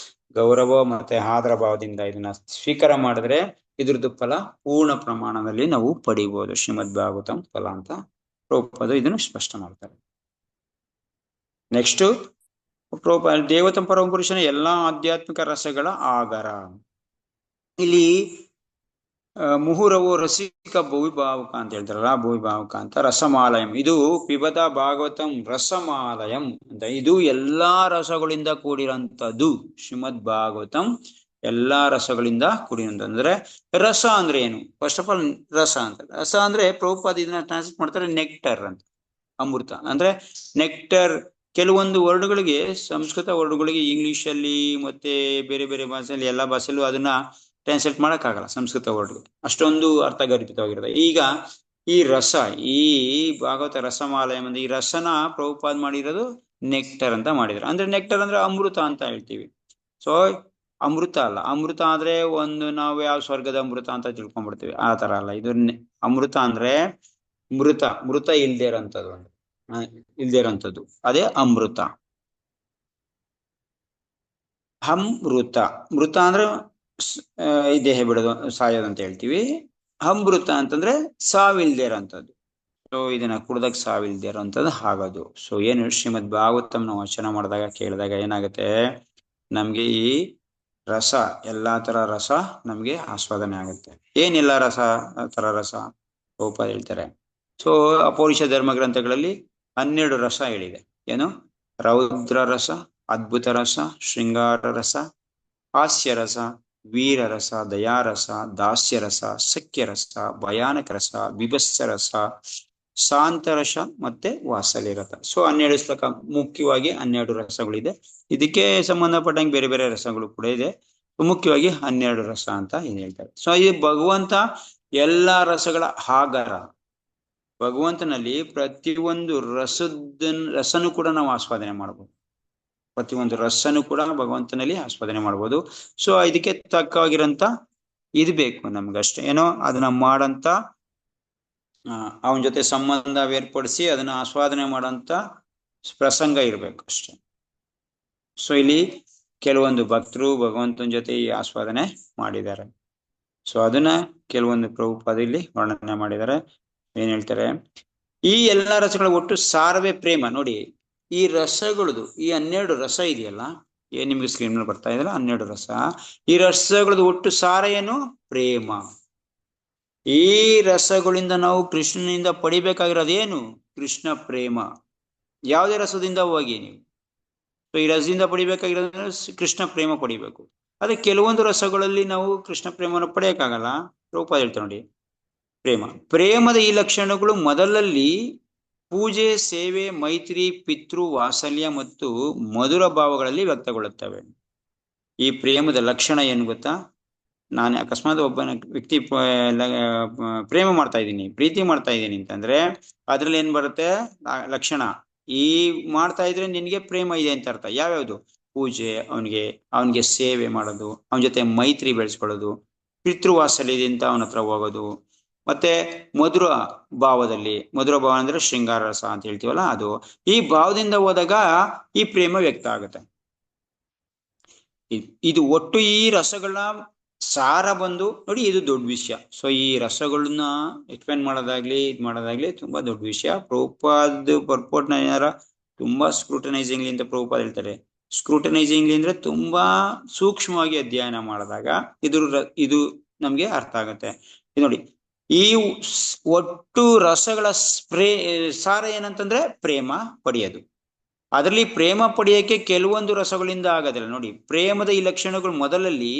[SPEAKER 1] ಗೌರವ ಮತ್ತೆ ಆದರ ಭಾವದಿಂದ ಇದನ್ನ ಸ್ವೀಕಾರ ಮಾಡಿದ್ರೆ ಇದ್ರದ್ದು ಫಲ ಪೂರ್ಣ ಪ್ರಮಾಣದಲ್ಲಿ ನಾವು ಪಡಿಬಹುದು. ಶ್ರೀಮದ್ ಭಾಗವತಂ ಫಲ ಅಂತ ಪ್ರಭುಪಾದರು ಇದನ್ನು ಸ್ಪಷ್ಟ ಮಾಡ್ತಾರೆ. ನೆಕ್ಸ್ಟ್ ದೇವತಂ ಪರಮ ಪುರುಷನ ಎಲ್ಲಾ ಆಧ್ಯಾತ್ಮಿಕ ರಸಗಳ ಆಗರ. ಇಲ್ಲಿ ಮುಹುರವು ರಸಿಕ ಭೂವಿಭಾವಕ ಅಂತ ಹೇಳ್ತಾರಲ್ಲ, ಭೂವಿಭಾವಕ ಅಂತ ರಸಮಾಲಯಂ. ಇದು ಪಿಬದ ಭಾಗವತಂ ರಸಮಾಲಯಂ ಅಂತ, ಇದು ಎಲ್ಲಾ ರಸಗಳಿಂದ ಕೂಡಿರಂಥದ್ದು. ಶ್ರೀಮದ್ ಭಾಗವತಂ ಎಲ್ಲಾ ರಸಗಳಿಂದ ಕೂಡಿರಂತ. ಅಂದ್ರೆ ರಸ ಅಂದ್ರೆ ಏನು? ಫಸ್ಟ್ ಆಫ್ ಆಲ್ ರಸ ಅಂದ್ರೆ ಪ್ರಭುಪಾದ ಇದನ್ನ ಟ್ರಾನ್ಸ್ಲೇಟ್ ಮಾಡ್ತಾರೆ ನೆಕ್ಟರ್ ಅಂತ, ಅಮೃತ ಅಂದ್ರೆ ನೆಕ್ಟರ್. ಕೆಲವೊಂದು ವರ್ಡ್ಗಳಿಗೆ, ಸಂಸ್ಕೃತ ವರ್ಡ್ಗಳಿಗೆ ಇಂಗ್ಲಿಷ್ ಅಲ್ಲಿ ಮತ್ತೆ ಬೇರೆ ಬೇರೆ ಭಾಷೆಯಲ್ಲಿ ಎಲ್ಲಾ ಭಾಷೆಯಲ್ಲೂ ಅದನ್ನ ಟ್ರಾನ್ಸ್ಲೇಟ್ ಮಾಡಕ್ಕಾಗಲ್ಲ. ಸಂಸ್ಕೃತ ವರ್ಡ್ ಅಷ್ಟೊಂದು ಅರ್ಥಗರ್ಭಿತವಾಗಿರುತ್ತೆ. ಈಗ ಈ ರಸ, ಈ ಭಾಗವತ ರಸಮಾಲಯ ಈ ರಸನ ಪ್ರಭುಪಾದ ಮಾಡಿರೋದು ನೆಕ್ಟರ್ ಅಂತ ಮಾಡಿದ್ರು. ಅಂದ್ರೆ ನೆಕ್ಟರ್ ಅಂದ್ರೆ ಅಮೃತ ಅಂತ ಹೇಳ್ತೀವಿ. ಸೊ ಅಮೃತ ಅಲ್ಲ, ಅಮೃತ ಆದ್ರೆ ಒಂದು ನಾವು ಯಾವ ಸ್ವರ್ಗದ ಅಮೃತ ಅಂತ ತಿಳ್ಕೊಂಡ್ಬಿಡ್ತೀವಿ, ಆ ತರ ಅಲ್ಲ. ಇದು ಅಮೃತ ಅಂದ್ರೆ ಮೃತ ಇಲ್ದೇ ಇರೋಂಥದ್ದು, ಅದೇ ಅಮೃತ. ಮೃತ ಅಂದ್ರೆ ಈ ದೇಹ ಬಿಡೋದು, ಸಾಯೋದು ಅಂತ ಹೇಳ್ತೀವಿ. ಅಮೃತ ಅಂತಂದ್ರೆ ಸಾವಿಲ್ದೇ ಇರೋಂಥದ್ದು. ಸೊ ಇದನ್ನ ಕುಡ್ದಾಗ ಸಾವಿಲ್ದೇ ಇರೋಂಥದ್ದು ಆಗೋದು. ಸೊ ಏನು ಶ್ರೀಮದ್ ಭಾಗವತಂ ನಾವು ವಚನ ಮಾಡಿದಾಗ ಕೇಳಿದಾಗ ಏನಾಗುತ್ತೆ, ನಮ್ಗೆ ಈ ರಸ, ಎಲ್ಲಾ ತರ ರಸ ನಮ್ಗೆ ಆಸ್ವಾದನೆ ಆಗುತ್ತೆ. ಏನೆಲ್ಲ ತರ ರಸ ಪ್ರಭುಪಾದ ಹೇಳ್ತಾರೆ. ಸೊ ಅಪೌರುಷ ಧರ್ಮ ಗ್ರಂಥಗಳಲ್ಲಿ 12 ರಸ ಹೇಳಿದೆ. ಏನು? ರೌದ್ರ ರಸ, ಅದ್ಭುತ ರಸ, ಶೃಂಗಾರ ರಸ, ಹಾಸ್ಯ ರಸ, ವೀರ ರಸ, ದಯಾರಸ, ದಾಸ್ಯ ರಸ, ಸಖ್ಯ ರಸ, ಭಯಾನಕ ರಸ, ವಿಭತ್ಸ ರಸ, ಶಾಂತರಸ ಮತ್ತೆ ವಾತ್ಸಲ್ಯ ರಸ. ಸೊ 12 ಶ್ಲೋಕ ಮುಖ್ಯವಾಗಿ 12 ರಸಗಳಿದೆ. ಇದಕ್ಕೆ ಸಂಬಂಧಪಟ್ಟಂಗೆ ಬೇರೆ ಬೇರೆ ರಸಗಳು ಕೂಡ ಇದೆ. ಮುಖ್ಯವಾಗಿ 12 ರಸ ಅಂತ ಏನ್ ಹೇಳ್ತಾರೆ. ಸೊ ಈ ಭಗವಂತ ಎಲ್ಲಾ ರಸಗಳ ಆಗರ. ಭಗವಂತನಲ್ಲಿ ಪ್ರತಿಯೊಂದು ರಸನು ಕೂಡ ನಾವು ಆಸ್ವಾದನೆ ಮಾಡ್ಬೋದು. ಪ್ರತಿಯೊಂದು ರಸನು ಕೂಡ ಭಗವಂತನಲ್ಲಿ ಆಸ್ವಾದನೆ ಮಾಡ್ಬೋದು. ಸೊ ಇದಕ್ಕೆ ತಕ್ಕಾಗಿರಂತ ಇದು ಬೇಕು ನಮ್ಗಷ್ಟೇ. ಏನೋ ಅದನ್ನ ಮಾಡಂತ ಅವನ ಜೊತೆ ಸಂಬಂಧ ಏರ್ಪಡಿಸಿ ಅದನ್ನ ಆಸ್ವಾದನೆ ಮಾಡಂತ ಪ್ರಸಂಗ ಇರ್ಬೇಕು ಅಷ್ಟೇ. ಸೊ ಇಲ್ಲಿ ಕೆಲವೊಂದು ಭಕ್ತರು ಭಗವಂತನ ಜೊತೆ ಈ ಆಸ್ವಾದನೆ ಮಾಡಿದ್ದಾರೆ. ಸೊ ಅದನ್ನ ಕೆಲವೊಂದು ಪ್ರಭುಪಾದ ಇಲ್ಲಿ ವರ್ಣನೆ ಮಾಡಿದ್ದಾರೆ. ಏನ್ ಹೇಳ್ತಾರೆ, ಈ ಎಲ್ಲಾ ರಸಗಳ ಒಟ್ಟು ಸಾರವೇ ಪ್ರೇಮ. ನೋಡಿ ಈ ರಸಗಳದು, ಈ 12 ರಸ ಇದೆಯಲ್ಲ, ಏನ್ ನಿಮ್ಗೆ ಸ್ಕ್ರೀನ್ ಮೇಲೆ ಬರ್ತಾ ಇದೆಯಲ್ಲ 12 ರಸ, ಈ ರಸಗಳದು ಒಟ್ಟು ಸಾರ ಏನು? ಪ್ರೇಮ. ಈ ರಸಗಳಿಂದ ನಾವು ಕೃಷ್ಣನಿಂದ ಪಡಿಬೇಕಾಗಿರೋದೇನು? ಕೃಷ್ಣ ಪ್ರೇಮ. ಯಾವುದೇ ರಸದಿಂದ ಹೋಗಿ ನೀವು ಈ ರಸದಿಂದ ಪಡಿಬೇಕಾಗಿರೋದ್ರೆ ಕೃಷ್ಣ ಪ್ರೇಮ ಪಡಿಬೇಕು. ಅದೇ ಕೆಲವೊಂದು ರಸಗಳಲ್ಲಿ ನಾವು ಕೃಷ್ಣ ಪ್ರೇಮವನ್ನು ಪಡೆಯಕ್ಕಾಗಲ್ಲ. ಪ್ರಭುಪಾದ ಹೇಳ್ತಾರೆ ನೋಡಿ, ಪ್ರೇಮದ ಈ ಲಕ್ಷಣಗಳು ಮೊದಲಲ್ಲಿ ಪೂಜೆ, ಸೇವೆ, ಮೈತ್ರಿ, ಪಿತೃ ವಾತ್ಸಲ್ಯ ಮತ್ತು ಮಧುರ ಭಾವಗಳಲ್ಲಿ ವ್ಯಕ್ತಗೊಳ್ಳುತ್ತವೆ. ಈ ಪ್ರೇಮದ ಲಕ್ಷಣ ಏನು ಗೊತ್ತಾ? ನಾನು ಅಕಸ್ಮಾತ್ ಒಬ್ಬನ ವ್ಯಕ್ತಿ ಪ್ರೇಮ ಮಾಡ್ತಾ ಇದ್ದೀನಿ, ಪ್ರೀತಿ ಮಾಡ್ತಾ ಇದ್ದೀನಿ ಅಂತಂದ್ರೆ ಅದ್ರಲ್ಲಿ ಏನ್ ಬರುತ್ತೆ ಲಕ್ಷಣ? ಈ ಮಾಡ್ತಾ ಇದ್ರೆ ನಿನ್ಗೆ ಪ್ರೇಮ ಇದೆ ಅಂತ ಅರ್ಥ. ಯಾವ್ಯಾವ್ದು? ಪೂಜೆ, ಅವನಿಗೆ ಸೇವೆ ಮಾಡೋದು, ಅವನ ಜೊತೆ ಮೈತ್ರಿ ಬೆಳೆಸ್ಕೊಳ್ಳೋದು, ಪಿತೃವಾತ್ಸಲ್ಯದಿಂದ ಅವನ ಹತ್ರ ಹೋಗೋದು, ಮತ್ತೆ ಮಧುರ ಭಾವದಲ್ಲಿ, ಮಧುರ ಭಾವ ಅಂದ್ರೆ ಶೃಂಗಾರ ರಸ ಅಂತ ಹೇಳ್ತೀವಲ್ಲ ಅದು, ಈ ಭಾವದಿಂದ ಹೋದಾಗ ಈ ಪ್ರೇಮ ವ್ಯಕ್ತ ಆಗುತ್ತೆ. ಇದು ಒಟ್ಟು ಈ ರಸಗಳನ್ನ ಸಾರ ಬಂದು ನೋಡಿ, ಇದು ದೊಡ್ಡ ವಿಷಯ. ಸೊ ಈ ರಸಗಳನ್ನ ಎಕ್ಸ್ಪ್ಲೇನ್ ಮಾಡೋದಾಗ್ಲಿ ತುಂಬಾ ದೊಡ್ಡ ವಿಷಯ. ಪ್ರಭುಪಾದ ಪರ್ಪೋರ್ಟ್ನ ಏನಾರ ತುಂಬಾ ಸ್ಕ್ರೂಟನೈಸಿಂಗ್ಲಿ ಅಂತ ಪ್ರಭುಪಾದ ಹೇಳ್ತಾರೆ. ಸ್ಕ್ರೂಟನೈಸಿಂಗ್ಲಿ ಅಂದ್ರೆ ತುಂಬಾ ಸೂಕ್ಷ್ಮವಾಗಿ ಅಧ್ಯಯನ ಮಾಡಿದಾಗ ಇದು ನಮ್ಗೆ ಅರ್ಥ ಆಗುತ್ತೆ. ಇದು ನೋಡಿ, ಈ ಒಟ್ಟು ರಸಗಳ ಸಾರ ಏನಂತಂದ್ರೆ ಪ್ರೇಮ ಪಡೆಯೋದು. ಅದರಲ್ಲಿ ಪ್ರೇಮ ಪಡೆಯಕ್ಕೆ ಕೆಲವೊಂದು ರಸಗಳಿಂದ ಆಗೋದಿಲ್ಲ. ನೋಡಿ, ಪ್ರೇಮದ ಈ ಲಕ್ಷಣಗಳು ಮೊದಲಲ್ಲಿ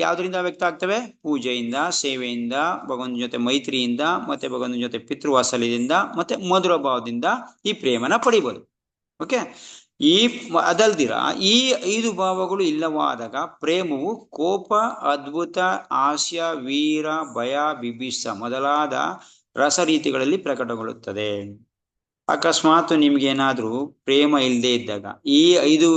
[SPEAKER 1] ಯಾವ್ದರಿಂದ ವ್ಯಕ್ತ ಆಗ್ತವೆ? ಪೂಜೆಯಿಂದ, ಸೇವೆಯಿಂದ, ಭಗವಂತನ ಜೊತೆ ಮೈತ್ರಿಯಿಂದ, ಮತ್ತೆ ಭಗವಂತನ ಜೊತೆ ಪಿತೃವಾತ್ಸಲ್ಯದಿಂದ, ಮತ್ತೆ ಮಧುರ ಭಾವದಿಂದ ಈ ಪ್ರೇಮನ ಪಡಿಬೋದು. ಓಕೆ, ಅದಲ್ದಿರ ಈ 5 ಭಾವಗಳು ಇಲ್ಲವಾದಾಗ ಪ್ರೇಮವು ಕೋಪ, ಅದ್ಭುತ, ಹಾಸ್ಯ, ವೀರ, ಭಯ, ಬಿಭಿಸ ಮೊದಲಾದ ರಸ ರೀತಿಗಳಲ್ಲಿ ಪ್ರಕಟಗೊಳ್ಳುತ್ತದೆ. ಅಕಸ್ಮಾತ್ ನಿಮ್ಗೆ ಏನಾದ್ರೂ ಪ್ರೇಮ ಇಲ್ಲದೆ ಇದ್ದಾಗ, ಈ 5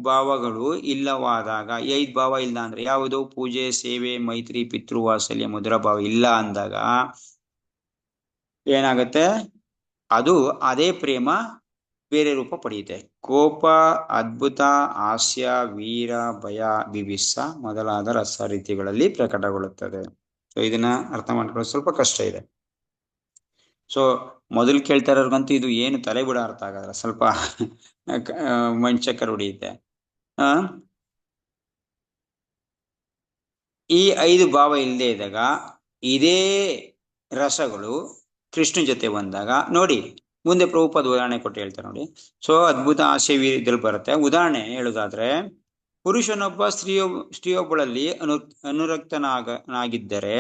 [SPEAKER 1] ಭಾವಗಳು ಇಲ್ಲವಾದಾಗ, ಈ 5 ಭಾವ ಇಲ್ಲ ಅಂದ್ರೆ ಯಾವುದು? ಪೂಜೆ, ಸೇವೆ, ಮೈತ್ರಿ, ಪಿತೃವಾತ್ಸಲ್ಯ, ಮಧುರ ಭಾವ ಇಲ್ಲ ಅಂದಾಗ ಏನಾಗುತ್ತೆ? ಅದು ಅದೇ ಪ್ರೇಮ ಬೇರೆ ರೂಪ ಪಡೆಯುತ್ತೆ. ಕೋಪ, ಅದ್ಭುತ, ಹಾಸ್ಯ, ವೀರ, ಭಯ, ಬಿಭಿಸ ಮೊದಲಾದ ರಸ ರೀತಿಗಳಲ್ಲಿ ಪ್ರಕಟಗೊಳ್ಳುತ್ತದೆ. ಸೊ ಇದನ್ನ ಅರ್ಥ ಮಾಡ್ಕೊಳ್ಳೋದು ಸ್ವಲ್ಪ ಕಷ್ಟ ಇದೆ. ಸೊ ಮೊದಲು ಕೇಳ್ತಾ ಇರೋರ್ಗಂತೂ ಇದು ಏನು ತಲೆ ಬಿಡ ಅರ್ಥ ಆಗಲ್ಲ, ಸ್ವಲ್ಪ ಮೈಂಡ್ ಚಕ್ಕರ್ ಹೊಡಿಯುತ್ತೆ. ಈ 5 ಭಾವ ಇಲ್ಲದೆ ಇದ್ದಾಗ ಇದೇ ರಸಗಳು ಕೃಷ್ಣ ಜೊತೆ ಬಂದಾಗ ನೋಡಿ, ಮುಂದೆ ಪ್ರಭುಪಾದ ಉದಾಹರಣೆ ಕೊಟ್ಟು ಹೇಳ್ತಾರೆ ನೋಡಿ. ಸೊ ಅದ್ಭುತ, ಆಸೆ, ವೀರ ಇದ್ರಲ್ಲಿ ಬರುತ್ತೆ. ಉದಾಹರಣೆ ಹೇಳುದಾದ್ರೆ, ಪುರುಷನೊಬ್ಬ ಸ್ತ್ರೀಯೊಬ್ಬಳಲ್ಲಿ ಅನುರಕ್ತನಾಗಿದ್ದರೆ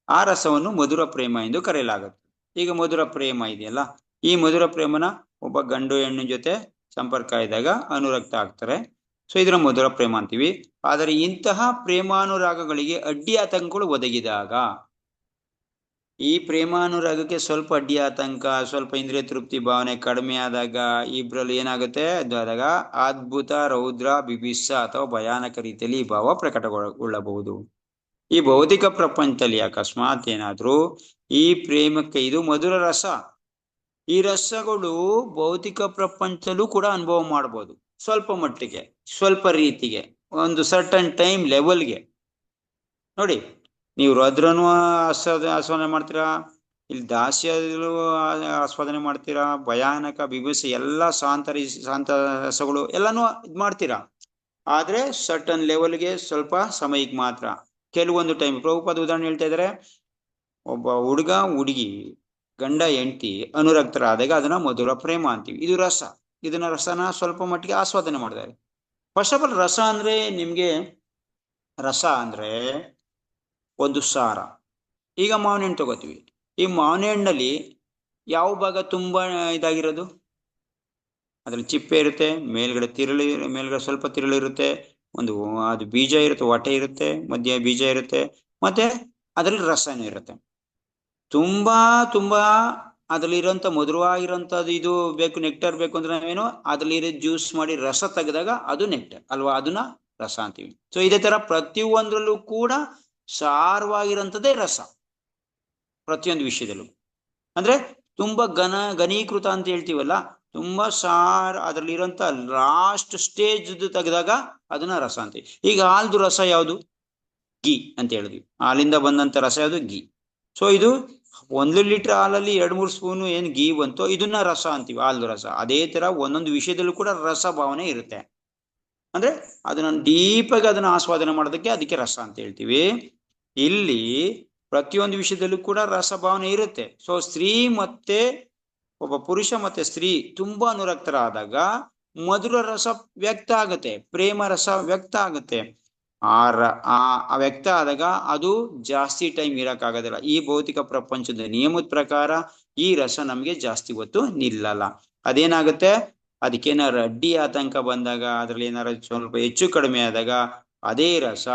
[SPEAKER 1] ಆ ರಸವನ್ನು ಮಧುರ ಪ್ರೇಮ ಎಂದು ಕರೆಯಲಾಗುತ್ತೆ. ಈಗ ಮಧುರ ಪ್ರೇಮ ಇದೆಯಲ್ಲ, ಈ ಮಧುರ ಪ್ರೇಮನ ಒಬ್ಬ ಗಂಡು ಹೆಣ್ಣು ಜೊತೆ ಸಂಪರ್ಕ ಇದ್ದಾಗ ಅನುರಕ್ತ ಆಗ್ತಾರೆ. ಸೊ ಇದರ ಮಧುರ ಪ್ರೇಮ ಅಂತೀವಿ. ಆದರೆ ಇಂತಹ ಪ್ರೇಮಾನುರಾಗಗಳಿಗೆ ಅಡ್ಡಿ ಆತಂಕಗಳು ಒದಗಿದಾಗ, ಈ ಪ್ರೇಮಾನುರಾಗಕ್ಕೆ ಸ್ವಲ್ಪ ಅಡ್ಡಿ ಆತಂಕ, ಸ್ವಲ್ಪ ಇಂದ್ರಿಯ ತೃಪ್ತಿ ಭಾವನೆ ಕಡಿಮೆ ಆದಾಗ ಇಬ್ರಲ್ಲಿ ಏನಾಗುತ್ತೆ? ಆದಾಗ ಅದ್ಭುತ, ರೌದ್ರ, ಬಿಭಿಸ ಅಥವಾ ಭಯಾನಕ ರೀತಿಯಲ್ಲಿ ಈ ಭಾವ ಪ್ರಕಟಗೊಳ್ಳಬಹುದು. ಈ ಭೌತಿಕ ಪ್ರಪಂಚದಲ್ಲಿ ಅಕಸ್ಮಾತ್ ಏನಾದ್ರೂ ಈ ಪ್ರೇಮಕ್ಕೆ, ಇದು ಮಧುರ ರಸ, ಈ ರಸಗಳು ಭೌತಿಕ ಪ್ರಪಂಚದಲ್ಲೂ ಕೂಡ ಅನುಭವ ಮಾಡ್ಬೋದು, ಸ್ವಲ್ಪ ಮಟ್ಟಿಗೆ, ಸ್ವಲ್ಪ ರೀತಿಗೆ, ಒಂದು ಸರ್ಟನ್ ಟೈಮ್ ಲೆವೆಲ್ಗೆ. ನೋಡಿ, ನೀವು ರುದ್ರನು ಆಸ್ವಾದನೆ ಮಾಡ್ತೀರಾ, ಇಲ್ಲಿ ದಾಸ್ಯದಲ್ಲೂ ಆಸ್ವಾದನೆ ಮಾಡ್ತೀರಾ, ಭಯಾನಕ, ಬಿಭಸ ಎಲ್ಲ ಶಾಂತ ರಸಗಳು ಎಲ್ಲಾನು ಇದ್ ಮಾಡ್ತೀರಾ. ಆದ್ರೆ ಸರ್ಟನ್ ಲೆವೆಲ್ಗೆ, ಸ್ವಲ್ಪ ಸಮಯಕ್ಕೆ ಮಾತ್ರ, ಕೆಲವೊಂದು ಟೈಮ್. ಪ್ರಭುಪಾದ ಉದಾಹರಣೆ ಹೇಳ್ತಾ ಇದಾರೆ, ಒಬ್ಬ ಹುಡುಗ ಹುಡುಗಿ ಗಂಡ ಹೆಂಡತಿ ಅನುರಕ್ತರಾದಾಗ ಅದನ್ನ ಮಧುರ ಪ್ರೇಮ ಅಂತೀವಿ. ಇದು ರಸ. ಇದನ್ನ ರಸನ ಸ್ವಲ್ಪ ಮಟ್ಟಿಗೆ ಆಸ್ವಾದನೆ ಮಾಡಿದ್ದಾರೆ. ಫಸ್ಟ್ ಆಫ್ ಆಲ್ ರಸ ಅಂದ್ರೆ ನಿಮ್ಗೆ, ರಸ ಅಂದ್ರೆ ಒಂದು ಸಾರ. ಈಗ ಮಾವಿನ ಹಣ್ಣು ತಗೋತೀವಿ, ಈ ಮಾವಿನ ಹಣ್ಣಲ್ಲಿ ಯಾವ ಭಾಗ ತುಂಬಾ ಇದಾಗಿರೋದು? ಅದ್ರಲ್ಲಿ ಚಿಪ್ಪೆ ಇರುತ್ತೆ, ಮೇಲ್ಗಡೆ ಮೇಲ್ಗಡೆ ಸ್ವಲ್ಪ ತಿರುಳು ಇರುತ್ತೆ, ಒಂದು ಅದು ಬೀಜ ಇರುತ್ತೆ, ಹೊಟ್ಟೆ ಇರುತ್ತೆ, ಮಧ್ಯ ಬೀಜ ಇರುತ್ತೆ, ಮತ್ತೆ ಅದರಲ್ಲಿ ರಸನೂ ಇರುತ್ತೆ. ತುಂಬಾ ಅದ್ರಲ್ಲಿ ಇರೋಂಥ ಮಧುರವಾಗಿರೋಂಥದ್ದು ಇದು ಬೇಕು, ನೆಕ್ಟರ್ ಬೇಕು ಅಂದ್ರೆ ನಾವೇನು ಅದ್ರಲ್ಲಿ ಜ್ಯೂಸ್ ಮಾಡಿ ರಸ ತೆಗೆದಾಗ ಅದು ನೆಕ್ಟರ್ ಅಲ್ವಾ, ಅದನ್ನ ರಸ ಅಂತೀವಿ. ಸೊ ಇದೇ ತರ ಪ್ರತಿಯೊಂದ್ರಲ್ಲೂ ಕೂಡ ಸಾರವಾಗಿರೋಂಥದ್ದೇ ರಸ, ಪ್ರತಿಯೊಂದು ವಿಷಯದಲ್ಲೂ. ಅಂದ್ರೆ ತುಂಬಾ ಘನೀಕೃತ ಅಂತ ಹೇಳ್ತೀವಲ್ಲ, ತುಂಬಾ ಅದ್ರಲ್ಲಿ ಇರೋಂಥ ಲಾಸ್ಟ್ ಸ್ಟೇಜ್ ತೆಗೆದಾಗ ಅದನ್ನ ರಸ ಅಂತೀವಿ. ಈಗ ಹಾಲ್ದು ರಸ ಯಾವುದು? ಗೀ ಅಂತ ಹೇಳಿದ್ವಿ. ಹಾಲಿಂದ ಬಂದಂತ ರಸ ಯಾವುದು? ಗೀ. ಸೊ ಇದು 1 ಲೀಟರ್ ಹಾಲಲ್ಲಿ 2-3 ಸ್ಪೂನ್ ಏನ್ ಗೀ ಬಂತೋ ಇದನ್ನ ರಸ ಅಂತೀವಿ, ಹಾಲ್ದು ರಸ. ಅದೇ ತರ ಒಂದೊಂದು ವಿಷಯದಲ್ಲೂ ಕೂಡ ರಸ ಭಾವನೆ ಇರುತ್ತೆ. ಅಂದ್ರೆ ಅದನ್ನ ಡೀಪಾಗಿ ಅದನ್ನ ಆಸ್ವಾದನೆ ಮಾಡೋದಕ್ಕೆ ಅದಕ್ಕೆ ರಸ ಅಂತ ಹೇಳ್ತೀವಿ. ಇಲ್ಲಿ ಪ್ರತಿಯೊಂದು ವಿಷಯದಲ್ಲೂ ಕೂಡ ರಸ ಭಾವನೆ ಇರುತ್ತೆ. ಸೊ ಸ್ತ್ರೀ ಮತ್ತೆ ಒಬ್ಬ ಪುರುಷ ಮತ್ತೆ ಸ್ತ್ರೀ ತುಂಬಾ ಅನುರಕ್ತರಾದಾಗ ಮಧುರ ರಸ ವ್ಯಕ್ತ ಆಗುತ್ತೆ, ಪ್ರೇಮ ರಸ ವ್ಯಕ್ತ ಆಗುತ್ತೆ. ಆ ವ್ಯಕ್ತ ಆದಾಗ ಅದು ಜಾಸ್ತಿ ಟೈಮ್ ಇರಕ್ಕಾಗೋದಿಲ್ಲ. ಈ ಭೌತಿಕ ಪ್ರಪಂಚದ ನಿಯಮದ ಪ್ರಕಾರ ಈ ರಸ ನಮ್ಗೆ ಜಾಸ್ತಿ ಹೊತ್ತು ನಿಲ್ಲಲ್ಲ. ಅದೇನಾಗುತ್ತೆ? ಅದಕ್ಕೇನಾದ್ರು ಅಡ್ಡಿ ಆತಂಕ ಬಂದಾಗ, ಅದ್ರಲ್ಲಿ ಏನಾದ್ರು ಸ್ವಲ್ಪ ಹೆಚ್ಚು ಕಡಿಮೆ ಆದಾಗ ಅದೇ ರಸ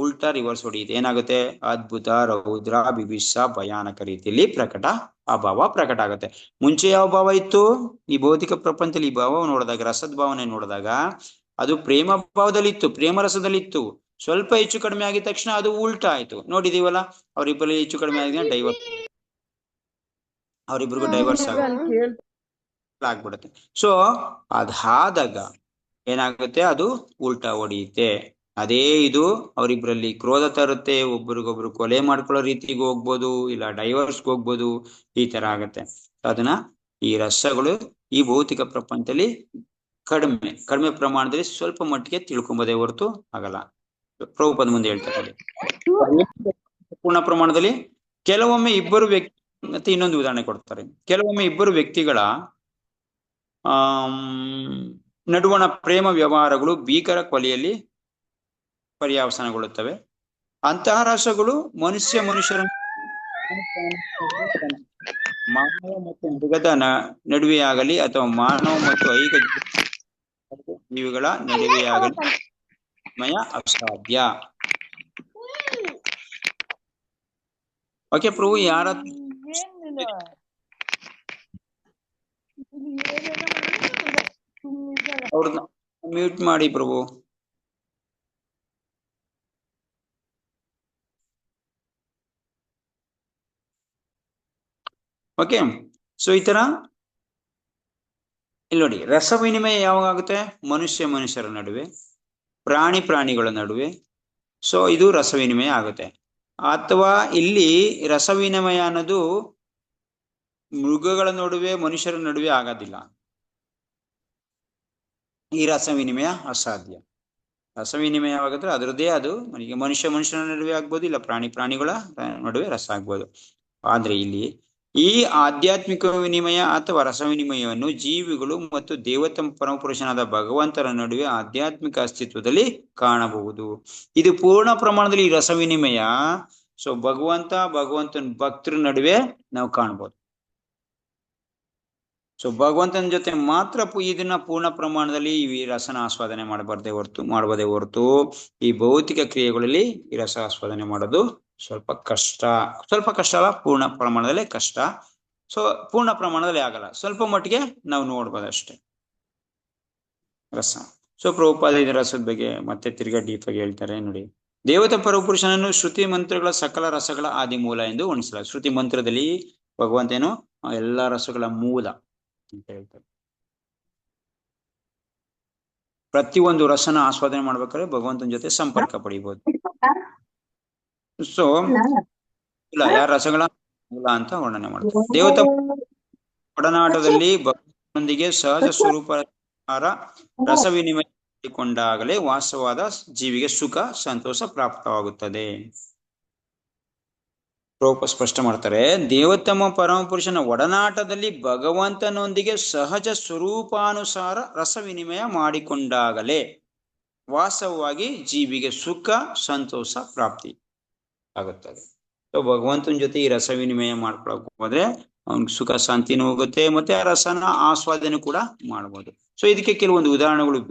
[SPEAKER 1] ಉಲ್ಟಾ ರಿವರ್ಸ್ ಹೊಡೆಯುತ್ತೆ. ಏನಾಗುತ್ತೆ? ಅದ್ಭುತ, ರೌದ್ರ, ಬಿಭಿಸ, ಭಯಾನಕ ರೀತಿಯಲ್ಲಿ ಆ ಭಾವ ಪ್ರಕಟ ಆಗುತ್ತೆ. ಮುಂಚೆ ಯಾವ ಭಾವ ಇತ್ತು? ಈ ಭೌತಿಕ ಪ್ರಪಂಚದಲ್ಲಿ ಈ ಭಾವ ನೋಡಿದಾಗ, ರಸದ ಭಾವನೆ ನೋಡಿದಾಗ ಅದು ಪ್ರೇಮ ಭಾವದಲ್ಲಿ ಇತ್ತು, ಪ್ರೇಮ ರಸದಲ್ಲಿ ಇತ್ತು. ಸ್ವಲ್ಪ ಹೆಚ್ಚು ಕಡಿಮೆ ಆಗಿದ ತಕ್ಷಣ ಅದು ಉಲ್ಟಾ ಆಯ್ತು. ನೋಡಿದೀವಲ್ಲ, ಅವ್ರಿಬ್ಬರಲ್ಲಿ ಹೆಚ್ಚು ಕಡಿಮೆ ಆಗಿದ ಡೈವರ್ಸ್, ಅವರಿಬ್ಬರಿಗೂ ಡೈವರ್ಸ್ ಆಗ್ಬಿಡುತ್ತೆ. ಸೊ ಅದಾದಾಗ ಏನಾಗುತ್ತೆ? ಅದು ಉಲ್ಟಾ ಹೊಡೆಯುತ್ತೆ. ಅದೇ ಇದು ಅವರಿಬ್ಬರಲ್ಲಿ ಕ್ರೋಧ ತರುತ್ತೆ, ಒಬ್ರಿಗೊಬ್ರು ಕೊಲೆ ಮಾಡ್ಕೊಳ್ಳೋ ರೀತಿಗೆ ಹೋಗ್ಬೋದು, ಇಲ್ಲ ಡೈವರ್ಸ್ಗೆ ಹೋಗ್ಬೋದು, ಈ ತರ ಆಗತ್ತೆ. ಅದನ್ನ ಈ ರಸಗಳು ಈ ಭೌತಿಕ ಪ್ರಪಂಚದಲ್ಲಿ ಕಡಿಮೆ ಪ್ರಮಾಣದಲ್ಲಿ ಸ್ವಲ್ಪ ಮಟ್ಟಿಗೆ ತಿಳ್ಕೊಂಬೋದೇ ಹೊರತು ಆಗಲ್ಲ. ಪ್ರಭುಪಾದ ಮುಂದೆ ಹೇಳ್ತಾರೆ, ಪೂರ್ಣ ಪ್ರಮಾಣದಲ್ಲಿ ಕೆಲವೊಮ್ಮೆ ಇಬ್ಬರು ವ್ಯಕ್ತಿ, ಮತ್ತೆ ಇನ್ನೊಂದು ಉದಾಹರಣೆ ಕೊಡ್ತಾರೆ. ಕೆಲವೊಮ್ಮೆ ಇಬ್ಬರು ವ್ಯಕ್ತಿಗಳ ನಡುವಣ ಪ್ರೇಮ ವ್ಯವಹಾರಗಳು ಭೀಕರ ಕೊಲೆಯಲ್ಲಿ ಪರ್ಯಾವಸಾನಗೊಳ್ಳುತ್ತವೆ. ಅಂತಹ ರಸಗಳು ಮನುಷ್ಯರ ಮಾನವ ಮತ್ತು ಮೃಗದ ನಡುವೆಯಾಗಲಿ ಅಥವಾ ಮಾನವ ಮತ್ತು ಐಕ ಜೀವಿಗಳ ನಡುವೆಯಾಗಲಿ ಅಸಾಧ್ಯ. ಓಕೆ ಪ್ರಭು, ಯಾರ ಅವ್ರನ್ನ ಮ್ಯೂಟ್ ಮಾಡಿ ಪ್ರಭು. ಓಕೆ, ಸೊ ಈ ತರ ಇಲ್ಲಿ ನೋಡಿ, ರಸ ವಿನಿಮಯ ಯಾವಾಗ ಆಗುತ್ತೆ? ಮನುಷ್ಯರ ನಡುವೆ, ಪ್ರಾಣಿಗಳ ನಡುವೆ. ಸೊ ಇದು ರಸ ವಿನಿಮಯ ಆಗುತ್ತೆ. ಅಥವಾ ಇಲ್ಲಿ ರಸ ವಿನಿಮಯ ಅನ್ನೋದು ಮೃಗಗಳ ನಡುವೆ ಮನುಷ್ಯರ ನಡುವೆ ಆಗೋದಿಲ್ಲ. ಈ ರಸ ವಿನಿಮಯ ಅಸಾಧ್ಯ. ರಸ ವಿನಿಮಯವಾಗುತ್ತೆ ಅದರದ್ದೇ ಅದು ಮನುಷ್ಯರ ನಡುವೆ ಆಗ್ಬೋದು, ಇಲ್ಲ ಪ್ರಾಣಿಗಳ ನಡುವೆ ರಸ ಆಗ್ಬೋದು. ಆದ್ರೆ ಇಲ್ಲಿ ಈ ಆಧ್ಯಾತ್ಮಿಕ ವಿನಿಮಯ ಅಥವಾ ರಸ ವಿನಿಮಯವನ್ನು ಜೀವಿಗಳು ಮತ್ತು ದೇವತ ಪರಮಪುರುಷನಾದ ಭಗವಂತನ ನಡುವೆ ಆಧ್ಯಾತ್ಮಿಕ ಅಸ್ತಿತ್ವದಲ್ಲಿ ಕಾಣಬಹುದು. ಇದು ಪೂರ್ಣ ಪ್ರಮಾಣದಲ್ಲಿ ಈ ರಸ ವಿನಿಮಯ ಸೊ ಭಗವಂತನ ಭಕ್ತರ ನಡುವೆ ನಾವು ಕಾಣ್ಬೋದು. ಸೊ ಭಗವಂತನ ಜೊತೆ ಮಾತ್ರ ಇದನ್ನ ಪೂರ್ಣ ಪ್ರಮಾಣದಲ್ಲಿ ಈ ರಸನ ಆಸ್ವಾದನೆ ಮಾಡಬಹುದೇ ಹೊರತು ಈ ಭೌತಿಕ ಕ್ರಿಯೆಗಳಲ್ಲಿ ಈ ರಸ ಆಸ್ವಾದನೆ ಮಾಡೋದು ಸ್ವಲ್ಪ ಕಷ್ಟ ಅಲ್ಲ, ಪೂರ್ಣ ಪ್ರಮಾಣದಲ್ಲಿ ಕಷ್ಟ. ಸೊ ಪೂರ್ಣ ಪ್ರಮಾಣದಲ್ಲಿ ಆಗಲ್ಲ, ಸ್ವಲ್ಪ ಮಟ್ಟಿಗೆ ನಾವು ನೋಡ್ಬೋದು ಅಷ್ಟೇ ರಸ. ಸೊ ಪ್ರಭುಪಾದ ಈ ರಸದ ಬಗ್ಗೆ ಮತ್ತೆ ತಿರ್ಗಾ ಡೀಪ್ ಆಗಿ ಹೇಳ್ತಾರೆ ನೋಡಿ. ದೇವತಾ ಪರಮಪುರುಷನನ್ನು ಶ್ರುತಿ ಮಂತ್ರಗಳ ಸಕಲ ರಸಗಳ ಆದಿ ಮೂಲ ಎಂದು ವರ್ಣಿಸಲಾಗಿದೆ. ಶ್ರುತಿ ಮಂತ್ರದಲ್ಲಿ ಭಗವಂತ ಏನು ಎಲ್ಲಾ ರಸಗಳ ಮೂಲ ಅಂತ ಹೇಳ್ತಾರೆ. ಪ್ರತಿಯೊಂದು ರಸನ ಆಸ್ವಾದನೆ ಮಾಡ್ಬೇಕಾದ್ರೆ ಭಗವಂತನ ಜೊತೆ ಸಂಪರ್ಕ ಪಡಿಬಹುದು. ಸೊ ಇಲ್ಲ, ಯಾರ ರಸಗಳ ಮೂಲ ಅಂತ ವರ್ಣನೆ ಮಾಡ್ತಾರೆ. ದೇವತಾ ಒಡನಾಟದಲ್ಲಿ ಭಗವಂತನೊಂದಿಗೆ ಸಹಜ ಸ್ವರೂಪ ರಸ ವಿನಿಮಯ ಮಾಡಿಕೊಂಡಾಗಲೇ ವಾಸವಾದ ಜೀವಿಗೆ ಸುಖ ಸಂತೋಷ ಪ್ರಾಪ್ತವಾಗುತ್ತದೆ. ಸ್ಪಷ್ಟ ಮಾಡ್ತಾರೆ, ದೇವೋತ್ತಮ ಪರಮಪುರುಷನ ಒಡನಾಟದಲ್ಲಿ ಭಗವಂತನೊಂದಿಗೆ ಸಹಜ ಸ್ವರೂಪಾನುಸಾರ ರಸ ವಿನಿಮಯ ಮಾಡಿಕೊಂಡಾಗಲೇ ವಾಸವಾಗಿ ಜೀವಿಗೆ ಸುಖ ಸಂತೋಷ ಪ್ರಾಪ್ತಿ ಆಗುತ್ತದೆ. ಸೊ ಭಗವಂತನ ಜೊತೆ ಈ ರಸ ವಿನಿಮಯ ಮಾಡ್ಕೊಳಕ್ ಹೋದ್ರೆ ಅವ್ನಿಗೆ ಸುಖ ಶಾಂತಿನೂ ಹೋಗುತ್ತೆ, ಮತ್ತೆ ಆ ರಸನ ಆಸ್ವಾದನೆ ಕೂಡ ಮಾಡ್ಬೋದು. ಸೊ ಇದಕ್ಕೆ ಕೆಲವೊಂದು ಉದಾಹರಣೆಗಳು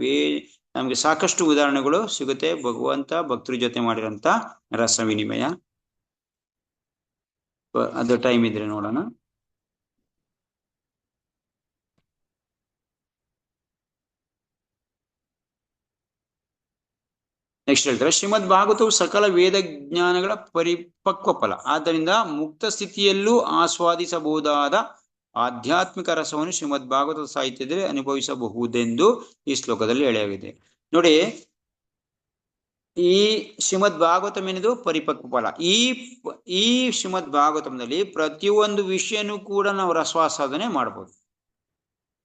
[SPEAKER 1] ನಮ್ಗೆ ಸಾಕಷ್ಟು ಉದಾಹರಣೆಗಳು ಸಿಗುತ್ತೆ ಭಗವಂತ ಭಕ್ತರ ಜೊತೆ ಮಾಡಿರೋಂತ ರಸ ವಿನಿಮಯ. ಅದು ಟೈಮ್ ಇದ್ರೆ ನೋಡೋಣ. ನೆಕ್ಸ್ಟ್ ಹೇಳ್ತಾರೆ, ಶ್ರೀಮದ್ ಭಾಗವತವು ಸಕಲ ವೇದ ಜ್ಞಾನಗಳ ಪರಿಪಕ್ವ ಫಲ. ಆದ್ದರಿಂದ ಮುಕ್ತ ಸ್ಥಿತಿಯಲ್ಲೂ ಆಸ್ವಾದಿಸಬಹುದಾದ ಆಧ್ಯಾತ್ಮಿಕ ರಸವನ್ನು ಶ್ರೀಮದ್ ಭಾಗವತ ಸಾಹಿತ್ಯದಲ್ಲಿ ಅನುಭವಿಸಬಹುದೆಂದು ಈ ಶ್ಲೋಕದಲ್ಲಿ ಹೇಳಲಾಗಿದೆ. ನೋಡಿ, ಈ ಶ್ರೀಮದ್ ಭಾಗವತಂ ಎನ್ನುವುದು ಪರಿಪಕ್ವ ಫಲ. ಈ ಶ್ರೀಮದ್ ಭಾಗವತಂನಲ್ಲಿ ಪ್ರತಿಯೊಂದು ವಿಷಯನೂ ಕೂಡ ನಾವು ರಸವಾಸಾಧನೆ ಮಾಡ್ಬೋದು.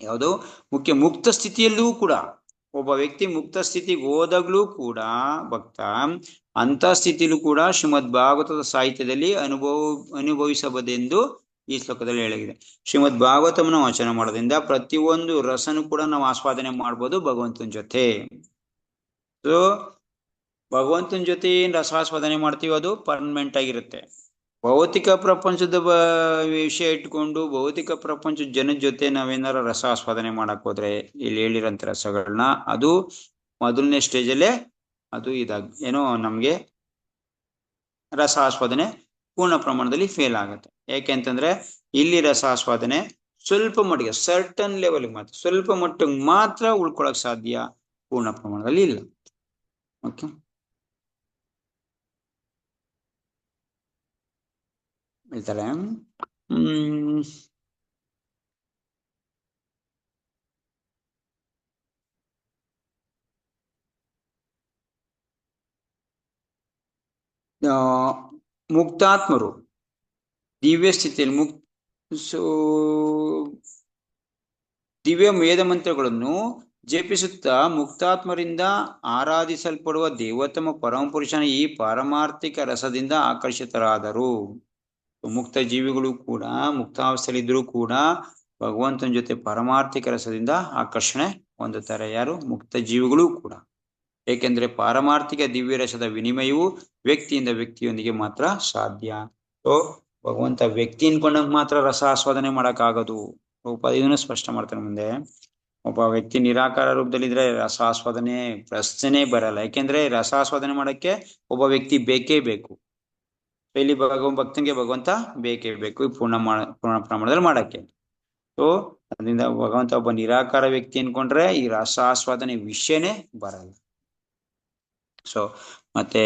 [SPEAKER 1] ಯಾವುದು ಮುಖ್ಯ, ಮುಕ್ತ ಸ್ಥಿತಿಯಲ್ಲೂ ಕೂಡ ಒಬ್ಬ ವ್ಯಕ್ತಿ ಮುಕ್ತ ಸ್ಥಿತಿಗೆ ಹೋದಾಗ್ಲೂ ಕೂಡ ಭಕ್ತ ಅಂತ ಸ್ಥಿತಿಯಲ್ಲೂ ಕೂಡ ಶ್ರೀಮದ್ ಭಾಗವತದ ಸಾಹಿತ್ಯದಲ್ಲಿ ಅನುಭವಿಸಬಹುದೆಂದು ಈ ಶ್ಲೋಕದಲ್ಲಿ ಹೇಳಲಾಗಿದೆ. ಶ್ರೀಮದ್ ಭಾಗವತವನ್ನು ವಾಚನ ಮಾಡೋದ್ರಿಂದ ಪ್ರತಿಯೊಂದು ರಸನು ಕೂಡ ನಾವು ಆಸ್ವಾದನೆ ಮಾಡ್ಬೋದು ಭಗವಂತನ ಜೊತೆ. ಸೊ ಭಗವಂತನ ಜೊತೆ ಏನ್ ರಸಾಸ್ವಾದನೆ ಮಾಡ್ತೀವಿ ಅದು ಪರ್ಮನೆಂಟ್ ಆಗಿರುತ್ತೆ. ಭೌತಿಕ ಪ್ರಪಂಚದ ವಿಷಯ ಇಟ್ಕೊಂಡು ಭೌತಿಕ ಪ್ರಪಂಚದ ಜನದ ಜೊತೆ ನಾವೇನಾರ ರಸ ಆಸ್ವಾದನೆ ಮಾಡಕ್ ಹೋದ್ರೆ ಇಲ್ಲಿ ಹೇಳಿರಂತ ರಸಗಳನ್ನ ಅದು ಮೊದಲನೇ ಸ್ಟೇಜಲ್ಲೇ ಅದು ಏನೋ ನಮ್ಗೆ ರಸ ಆಸ್ವಾದನೆ ಪೂರ್ಣ ಪ್ರಮಾಣದಲ್ಲಿ ಫೇಲ್ ಆಗುತ್ತೆ. ಯಾಕೆಂತಂದ್ರೆ ಇಲ್ಲಿ ರಸ ಆಸ್ವಾದನೆ ಸ್ವಲ್ಪ ಮಟ್ಟಿಗೆ ಸರ್ಟನ್ ಲೆವೆಲ್ ಮಾತ್ರ ಸ್ವಲ್ಪ ಮಟ್ಟಿಗೆ ಮಾತ್ರ ಉಳ್ಕೊಳಕ್ ಸಾಧ್ಯ, ಪೂರ್ಣ ಪ್ರಮಾಣದಲ್ಲಿ ಇಲ್ಲ. ಓಕೆ, ಹೇಳ್ತಾರೆ ಮುಕ್ತಾತ್ಮರು ದಿವ್ಯ ಸ್ಥಿತಿಯಲ್ಲಿ ದಿವ್ಯ ವೇದ ಮಂತ್ರಗಳನ್ನು ಜಪಿಸುತ್ತಾ ಮುಕ್ತಾತ್ಮರಿಂದ ಆರಾಧಿಸಲ್ಪಡುವ ದೇವೋತ್ತಮ ಪರಮಪುರುಷನ ಈ ಪಾರಮಾರ್ಥಿಕ ರಸದಿಂದ ಆಕರ್ಷಿತರಾದರು. ಮುಕ್ತ ಜೀವಿಗಳು ಕೂಡ ಮುಕ್ತಾವಸ್ಥೆಯಲ್ಲಿದ್ದರೂ ಕೂಡ ಭಗವಂತನ ಜೊತೆ ಪಾರಮಾರ್ಥಿಕ ರಸದಿಂದ ಆಕರ್ಷಣೆ ಹೊಂದುತ್ತಾರೆ. ಯಾರು? ಮುಕ್ತ ಜೀವಿಗಳು ಕೂಡ. ಏಕೆಂದ್ರೆ ಪಾರಮಾರ್ಥಿಕ ದಿವ್ಯ ರಸದ ವಿನಿಮಯವು ವ್ಯಕ್ತಿಯಿಂದ ವ್ಯಕ್ತಿಯೊಂದಿಗೆ ಮಾತ್ರ ಸಾಧ್ಯ. ಸೊ ಭಗವಂತ ವ್ಯಕ್ತಿ ಅನ್ಕೊಂಡಂಗೆ ಮಾತ್ರ ರಸ ಆಸ್ವಾದನೆ ಮಾಡಕ್ಕಾಗೋದು. ಇದನ್ನು ಸ್ಪಷ್ಟ ಮಾಡ್ತಾರೆ ಮುಂದೆ. ಒಬ್ಬ ವ್ಯಕ್ತಿ ನಿರಾಕಾರ ರೂಪದಲ್ಲಿದ್ರೆ ರಸ ಆಸ್ವಾದನೆ ಪ್ರಶ್ನೆ ಬರಲ್ಲ. ಯಾಕೆಂದ್ರೆ ರಸ ಆಸ್ವಾದನೆ ಮಾಡಕ್ಕೆ ಒಬ್ಬ ವ್ಯಕ್ತಿ ಬೇಕೇ ಬೇಕು. ಇಲ್ಲಿ ಭಕ್ತನಿಗೆ ಭಗವಂತ ಬೇಕೇ ಬೇಕು ಪೂರ್ಣ ಪ್ರಮಾಣದಲ್ಲಿ ಮಾಡಕ್ಕೆ. ಸೊ ಅದರಿಂದ ಭಗವಂತ ಒಬ್ಬ ನಿರಾಕಾರ ವ್ಯಕ್ತಿ ಅನ್ಕೊಂಡ್ರೆ ಈ ರಸಾಸ್ವಾದನೆ ವಿಷಯನೇ ಬರಲ್ಲ. ಸೊ ಮತ್ತೆ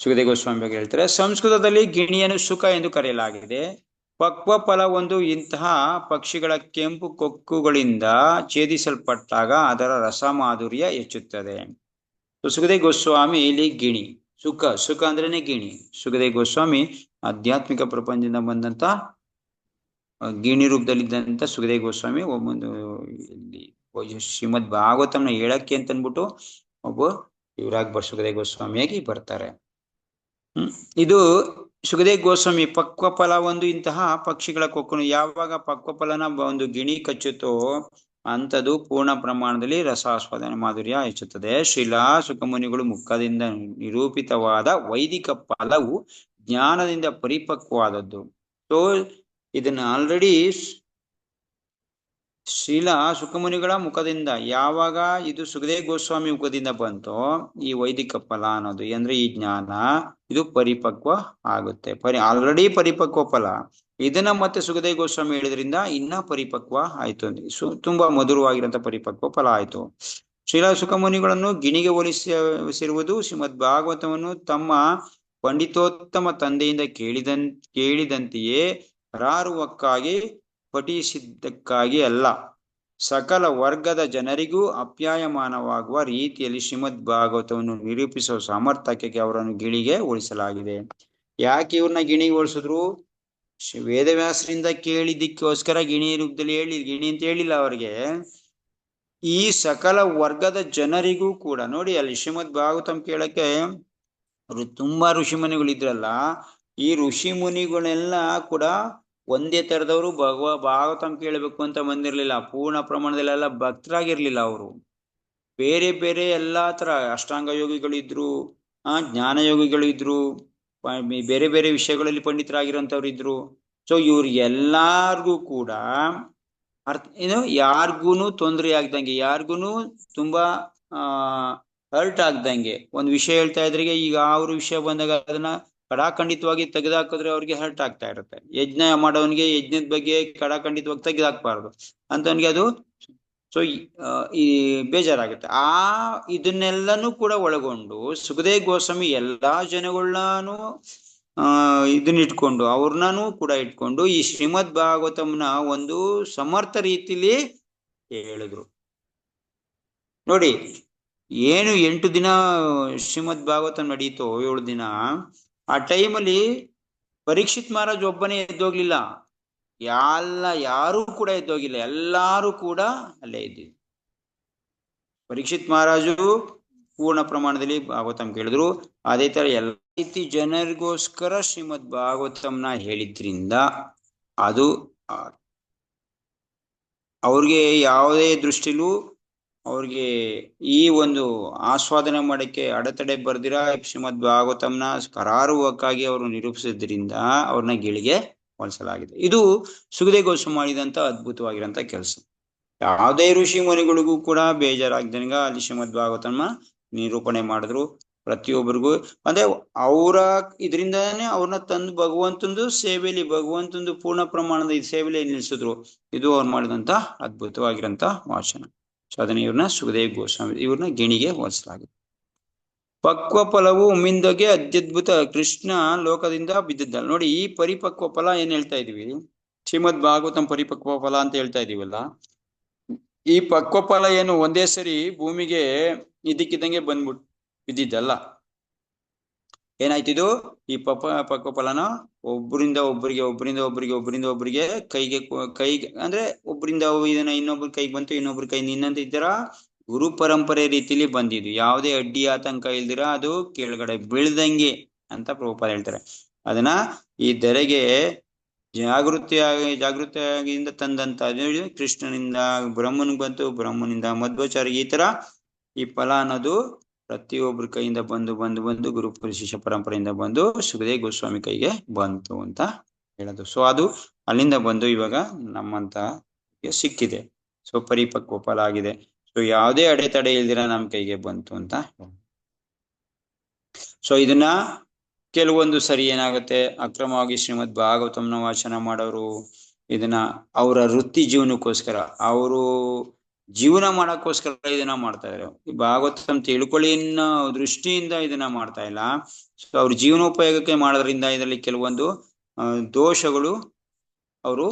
[SPEAKER 1] ಸುಖದೇವ ಗೋಸ್ವಾಮಿ ಬಗ್ಗೆ ಹೇಳ್ತಾರೆ, ಸಂಸ್ಕೃತದಲ್ಲಿ ಗಿಣಿಯನ್ನು ಸುಖ ಎಂದು ಕರೆಯಲಾಗಿದೆ. ಪಕ್ವ ಫಲ ಒಂದು ಇಂತಹ ಪಕ್ಷಿಗಳ ಕೆಂಪು ಕೊಕ್ಕುಗಳಿಂದ ಛೇದಿಸಲ್ಪಟ್ಟಾಗ ಅದರ ರಸ ಮಾಧುರ್ಯ ಹೆಚ್ಚುತ್ತದೆ. ಸುಖದೇವ ಗೋಸ್ವಾಮಿ ಇಲ್ಲಿ ಗಿಣಿ, ಸುಖ ಅಂದ್ರೇನೆ ಗಿಣಿ. ಸುಖದೇವ ಗೋಸ್ವಾಮಿ ಆಧ್ಯಾತ್ಮಿಕ ಪ್ರಪಂಚದಿಂದ ಬಂದಂತ ಗಿಣಿ ರೂಪದಲ್ಲಿದ್ದಂತ ಸುಖದೇವ ಗೋಸ್ವಾಮಿ ಒಬ್ಬೊಂದು ಶ್ರೀಮದ್ ಭಾಗವತಂನ ಹೇಳಕ್ಕೆ ಅಂತ ಅನ್ಬಿಟ್ಟು ಒಬ್ಬ ಇವರಾಗಿ ಸುಖದೇವ ಗೋಸ್ವಾಮಿಯಾಗಿ ಬರ್ತಾರೆ. ಇದು ಸುಖದೇವ ಗೋಸ್ವಾಮಿ ಪಕ್ವ ಫಲ ಒಂದು ಇಂತಹ ಪಕ್ಷಿಗಳ ಕೊಕ್ಕನು, ಯಾವಾಗ ಪಕ್ವ ಫಲನ ಒಂದು ಗಿಣಿ ಕಚ್ಚುತ್ತೋ ಅಂಥದ್ದು ಪೂರ್ಣ ಪ್ರಮಾಣದಲ್ಲಿ ರಸಾಸ್ವಾದನೆ ಮಾಧುರ್ಯ ಹೆಚ್ಚುತ್ತದೆ. ಶ್ರೀಲಾ ಸುಖಮುನಿಗಳು ಮುಖದಿಂದ ನಿರೂಪಿತವಾದ ವೈದಿಕ ಫಲವು ಜ್ಞಾನದಿಂದ ಪರಿಪಕ್ವವಾದದ್ದು. ಸೊ ಇದನ್ನ ಆಲ್ರೆಡಿ ಶ್ರೀಲಾ ಸುಖಮುನಿಗಳ ಮುಖದಿಂದ, ಯಾವಾಗ ಇದು ಸುಖದೇವ ಗೋಸ್ವಾಮಿ ಮುಖದಿಂದ ಬಂತೋ ಈ ವೈದಿಕ ಫಲ ಅನ್ನೋದು ಅಂದ್ರೆ ಈ ಜ್ಞಾನ ಇದು ಪರಿಪಕ್ವ ಆಗುತ್ತೆ. ಆಲ್ರೆಡಿ ಪರಿಪಕ್ವ ಫಲ, ಇದನ್ನ ಮತ್ತೆ ಸುಖದೇವ ಗೋಸ್ವಾಮಿ ಹೇಳಿದ್ರಿಂದ ಇನ್ನ ಪರಿಪಕ್ವ ಆಯ್ತು. ತುಂಬಾ ಮಧುರವಾಗಿರಂತ ಪರಿಪಕ್ವ ಫಲ ಆಯ್ತು. ಶ್ರೀಲಾ ಸುಖಮುನಿಗಳನ್ನು ಗಿಣಿಗೆ ಹೋಲಿಸಿರುವುದು ಶ್ರೀಮದ್ ಭಾಗವತವನ್ನು ತಮ್ಮ ಪಂಡಿತೋತ್ತಮ ತಂದೆಯಿಂದ ಕೇಳಿದಂತೆಯೇ ಕರಾರುವಕ್ಕಾಗಿ ಪಠಿಸಿದ್ದಕ್ಕಾಗಿ ಅಲ್ಲ, ಸಕಲ ವರ್ಗದ ಜನರಿಗೂ ಅಪ್ಯಾಯಮಾನವಾಗುವ ರೀತಿಯಲ್ಲಿ ಶ್ರೀಮದ್ ಭಾಗವತವನ್ನು ನಿರೂಪಿಸುವ ಸಾಮರ್ಥ್ಯಕ್ಕೆ ಅವರನ್ನು ಗಿಣಿಗೆ ಹೋಲಿಸಲಾಗಿದೆ. ಯಾಕೆ ಇವ್ರನ್ನ ಗಿಣಿಗೆ ಹೋಲಿಸಿದ್ರು? ವೇದವ್ಯಾಸರಿಂದ ಕೇಳಿದ್ದಕ್ಕೋಸ್ಕರ ಗಿಣಿ ರೂಪದಲ್ಲಿ ಗಿಣಿ ಅಂತ ಹೇಳಿಲ್ಲ ಅವ್ರಿಗೆ. ಈ ಸಕಲ ವರ್ಗದ ಜನರಿಗೂ ಕೂಡ ನೋಡಿ, ಅಲ್ಲಿ ಶ್ರೀಮದ್ ಭಾಗವತಂ ಕೇಳಕ್ಕೆ ತುಂಬಾ ಋಷಿಮುನಿಗಳಿದ್ರಲ್ಲ, ಈ ಋಷಿ ಮುನಿಗಳೆಲ್ಲ ಕೂಡ ಒಂದೇ ತರದವರು ಭಾಗವತಂ ಕೇಳಬೇಕು ಅಂತ ಬಂದಿರ್ಲಿಲ್ಲ. ಪೂರ್ಣ ಪ್ರಮಾಣದಲ್ಲೆಲ್ಲ ಭಕ್ತರಾಗಿರ್ಲಿಲ್ಲ. ಅವರು ಬೇರೆ ಬೇರೆ ಎಲ್ಲಾ ತರ ಅಷ್ಟಾಂಗ ಯೋಗಿಗಳಿದ್ರು, ಜ್ಞಾನ ಯೋಗಿಗಳಿದ್ರು, ಬೇರೆ ಬೇರೆ ವಿಷಯಗಳಲ್ಲಿ ಪಂಡಿತರಾಗಿರೋಂಥವ್ರು ಇದ್ರು. ಸೊ ಇವ್ರು ಎಲ್ಲಾರ್ಗೂ ಕೂಡ ಯಾರ್ಗೂನು ತೊಂದರೆ ಆಗ್ದಂಗೆ, ಯಾರ್ಗೂನು ತುಂಬಾ ಹರ್ಟ್ ಆಗ್ದಂಗೆ ಒಂದು ವಿಷಯ ಹೇಳ್ತಾ ಇದ್ರಿಗೆ, ಈಗ ಅವ್ರ ವಿಷಯ ಬಂದಾಗ ಅದನ್ನ ಕಡಾಖಂಡಿತವಾಗಿ ತೆಗೆದಾಕಿದ್ರೆ ಅವ್ರಿಗೆ ಹರ್ಟ್ ಆಗ್ತಾ ಇರುತ್ತೆ. ಯಜ್ಞ ಮಾಡೋವನಿಗೆ ಯಜ್ಞದ ಬಗ್ಗೆ ಕಡಾಖಂಡಿತವಾಗಿ ತೆಗೆದಾಕ್ಬಾರ್ದು ಅಂತವನಿಗೆ ಅದು ಈ ಬೇಜಾರಾಗುತ್ತೆ. ಇದನ್ನೆಲ್ಲನೂ ಕೂಡ ಒಳಗೊಂಡು ಸುಖದೇವ ಗೋಸ್ವಾಮಿ ಎಲ್ಲಾ ಜನಗಳನ್ನೂ ಇದನ್ನಿಟ್ಕೊಂಡು ಅವ್ರನ್ನೂ ಕೂಡ ಇಟ್ಕೊಂಡು ಈ ಶ್ರೀಮದ್ ಭಾಗವತಂನ ಒಂದು ಸಮರ್ಥ ರೀತಿಲಿ ಹೇಳಿದ್ರು. ನೋಡಿ, ಏನು 8 ದಿನ ಶ್ರೀಮದ್ ಭಾಗವತ ನಡೀತೋ, 7 ದಿನ, ಆ ಟೈಮಲ್ಲಿ ಪರೀಕ್ಷಿತ್ ಮಹಾರಾಜ್ ಒಬ್ಬನೇ ಎದ್ದೋಗ್ಲಿಲ್ಲ, ಯಾರೂ ಕೂಡ ಎದ್ದೋಗಿಲ್ಲ, ಎಲ್ಲಾರು ಕೂಡ ಅಲ್ಲೇ ಇದ್ದೀವಿ. ಪರೀಕ್ಷಿತ್ ಮಹಾರಾಜು ಪೂರ್ಣ ಪ್ರಮಾಣದಲ್ಲಿ ಭಾಗವತಂ ಕೇಳಿದ್ರು. ಅದೇ ತರ ಎಲ್ಲ ರೀತಿ ಜನರಿಗೋಸ್ಕರ ಶ್ರೀಮದ್ ಭಾಗವತಂನ ಹೇಳಿದ್ರಿಂದ ಅದು ಅವ್ರಿಗೆ ಯಾವುದೇ ದೃಷ್ಟಿಲೂ ಅವ್ರಿಗೆ ಈ ಒಂದು ಆಸ್ವಾದನೆ ಮಾಡಕ್ಕೆ ಅಡೆತಡೆ ಬರ್ದಿರ ಶ್ರೀಮದ್ ಭಾಗವತಂನ ಕರಾರುವಕ್ಕಾಗಿ ಅವರು ನಿರೂಪಿಸಿದ್ರಿಂದ ಅವ್ರನ್ನ ಗಿಳಿಗೆ ಹೋಲಿಸಲಾಗಿದೆ. ಇದು ಸುಖದೇವ ಗೋಸ್ವಾಮಿ ಮಾಡಿದಂತ ಅದ್ಭುತವಾಗಿರಂತ ಕೆಲಸ. ಯಾವುದೇ ಋಷಿ ಮುನಿಗಳಿಗೂ ಕೂಡ ಬೇಜಾರಾಗ್ದಂಗ ಅಲ್ಲಿ ಶ್ರೀಮದ್ ಭಾಗವತನ ನಿರೂಪಣೆ ಮಾಡಿದ್ರು. ಪ್ರತಿಯೊಬ್ಬರಿಗೂ ಅಂದ್ರೆ ಅವರ ಇದರಿಂದಾನೇ ಅವ್ರನ್ನ ತಂದು ಭಗವಂತಂದು ಸೇವೆಯಲ್ಲಿ, ಭಗವಂತಂದು ಪೂರ್ಣ ಪ್ರಮಾಣದ ಈ ಸೇವೆಯಲ್ಲಿ ನಿಲ್ಲಿಸಿದ್ರು. ಇದು ಅವ್ರು ಮಾಡಿದಂತ ಅದ್ಭುತವಾಗಿರಂತ ವಾಚನ. ಸೊ ಅದನ್ನ ಇವ್ರನ್ನ ಸುಖದೇವ ಗೋಸ್ವಾಮಿ ಇವ್ರನ್ನ ಗಿಣಿಗೆ ಹೋಲಿಸಲಾಗಿದೆ. ಪಕ್ವ ಫಲವು ಮಿಂದಗೆ ಅತ್ಯದ್ಭುತ ಕೃಷ್ಣ ಲೋಕದಿಂದ ಬಿದ್ದಿದ್ದಲ್ಲ. ನೋಡಿ, ಈ ಪರಿಪಕ್ವ ಫಲ ಏನ್ ಹೇಳ್ತಾ ಇದೀವಿ, ಶ್ರೀಮದ್ ಭಾಗವತಂ ಪರಿಪಕ್ವ ಫಲ ಅಂತ ಹೇಳ್ತಾ ಇದೀವಲ್ಲ, ಈ ಪಕ್ವ ಫಲ ಏನು ಒಂದೇ ಸರಿ ಭೂಮಿಗೆ ಇದಕ್ಕಿದ್ದಂಗೆ ಬಂದ್ಬಿಟ್ಟು ಬಿದ್ದಿದ್ದಲ್ಲ. ಏನಾಯ್ತಿದು, ಈ ಪಕ್ವ ಫಲನ ಒಬ್ಬರಿಂದ ಒಬ್ಬರಿಗೆ ಕೈಗೆ ಅಂದ್ರೆ ಒಬ್ಬರಿಂದ ಇದನ್ನ ಇನ್ನೊಬ್ರ ಕೈಗೆ ಬಂತು, ಇನ್ನೊಬ್ರ ಕೈ ನಿನ್ನಂತ ಇದ್ದೀರ ಗುರು ಪರಂಪರೆ ರೀತಿಲಿ ಬಂದಿದ್ದು. ಯಾವುದೇ ಅಡ್ಡಿ ಆತಂಕ ಇಲ್ದಿರ ಅದು ಕೆಳಗಡೆ ಬೀಳ್ದಂಗೆ ಅಂತ ಪ್ರಭುಪಾದ ಹೇಳ್ತಾರೆ. ಅದನ್ನ ಈ ಧರೆಗೆ ಜಾಗೃತಿಯಾಗಿಂದ ತಂದಂತ ಕೃಷ್ಣನಿಂದ ಬ್ರಹ್ಮನಿಗೆ ಬಂತು, ಬ್ರಹ್ಮನಿಂದ ಮಧ್ವಾಚಾರ್ಯ, ಈ ತರ ಈ ಫಲ ಅನ್ನೋದು ಪ್ರತಿಯೊಬ್ಬರ ಕೈಯಿಂದ ಬಂದು ಗುರು ಶಿಷ್ಯ ಪರಂಪರೆಯಿಂದ ಬಂದು ಸುಖದೇವ ಗೋಸ್ವಾಮಿ ಕೈಗೆ ಬಂತು ಅಂತ ಹೇಳೋದು. ಸೊ ಅದು ಅಲ್ಲಿಂದ ಬಂದು ಇವಾಗ ನಮ್ಮಂತ ಸಿಕ್ಕಿದೆ. ಸೊ ಪರಿಪಕ್ವ ಫಲ ಆಗಿದೆ. ಸೊ ಯಾವುದೇ ಅಡೆತಡೆ ಇಲ್ದಿರ ನಮ್ ಕೈಗೆ ಬಂತು ಅಂತ. ಸೊ ಇದನ್ನ ಕೆಲವೊಂದು ಸರಿ ಏನಾಗುತ್ತೆ, ಅಕ್ರಮವಾಗಿ ಶ್ರೀಮದ್ ಭಾಗವತಂನ ವಾಚನ ಮಾಡೋರು, ಇದನ್ನ ಅವರ ವೃತ್ತಿ ಜೀವನಕ್ಕೋಸ್ಕರ ಅವರು ಜೀವನ ಮಾಡಕ್ಕೋಸ್ಕರ ಇದನ್ನ ಮಾಡ್ತಾ ಇದ್ದಾರೆ. ಈ ಭಾಗವತಂ ತಿಳ್ಕೊಳ್ಳಿ ಅನ್ನೋ ದೃಷ್ಟಿಯಿಂದ ಇದನ್ನ ಮಾಡ್ತಾ ಇಲ್ಲ. ಸೊ ಅವ್ರ ಜೀವನೋಪಯೋಗಕ್ಕೆ ಮಾಡೋದ್ರಿಂದ ಇದರಲ್ಲಿ ಕೆಲವೊಂದು ದೋಷಗಳು ಅವರು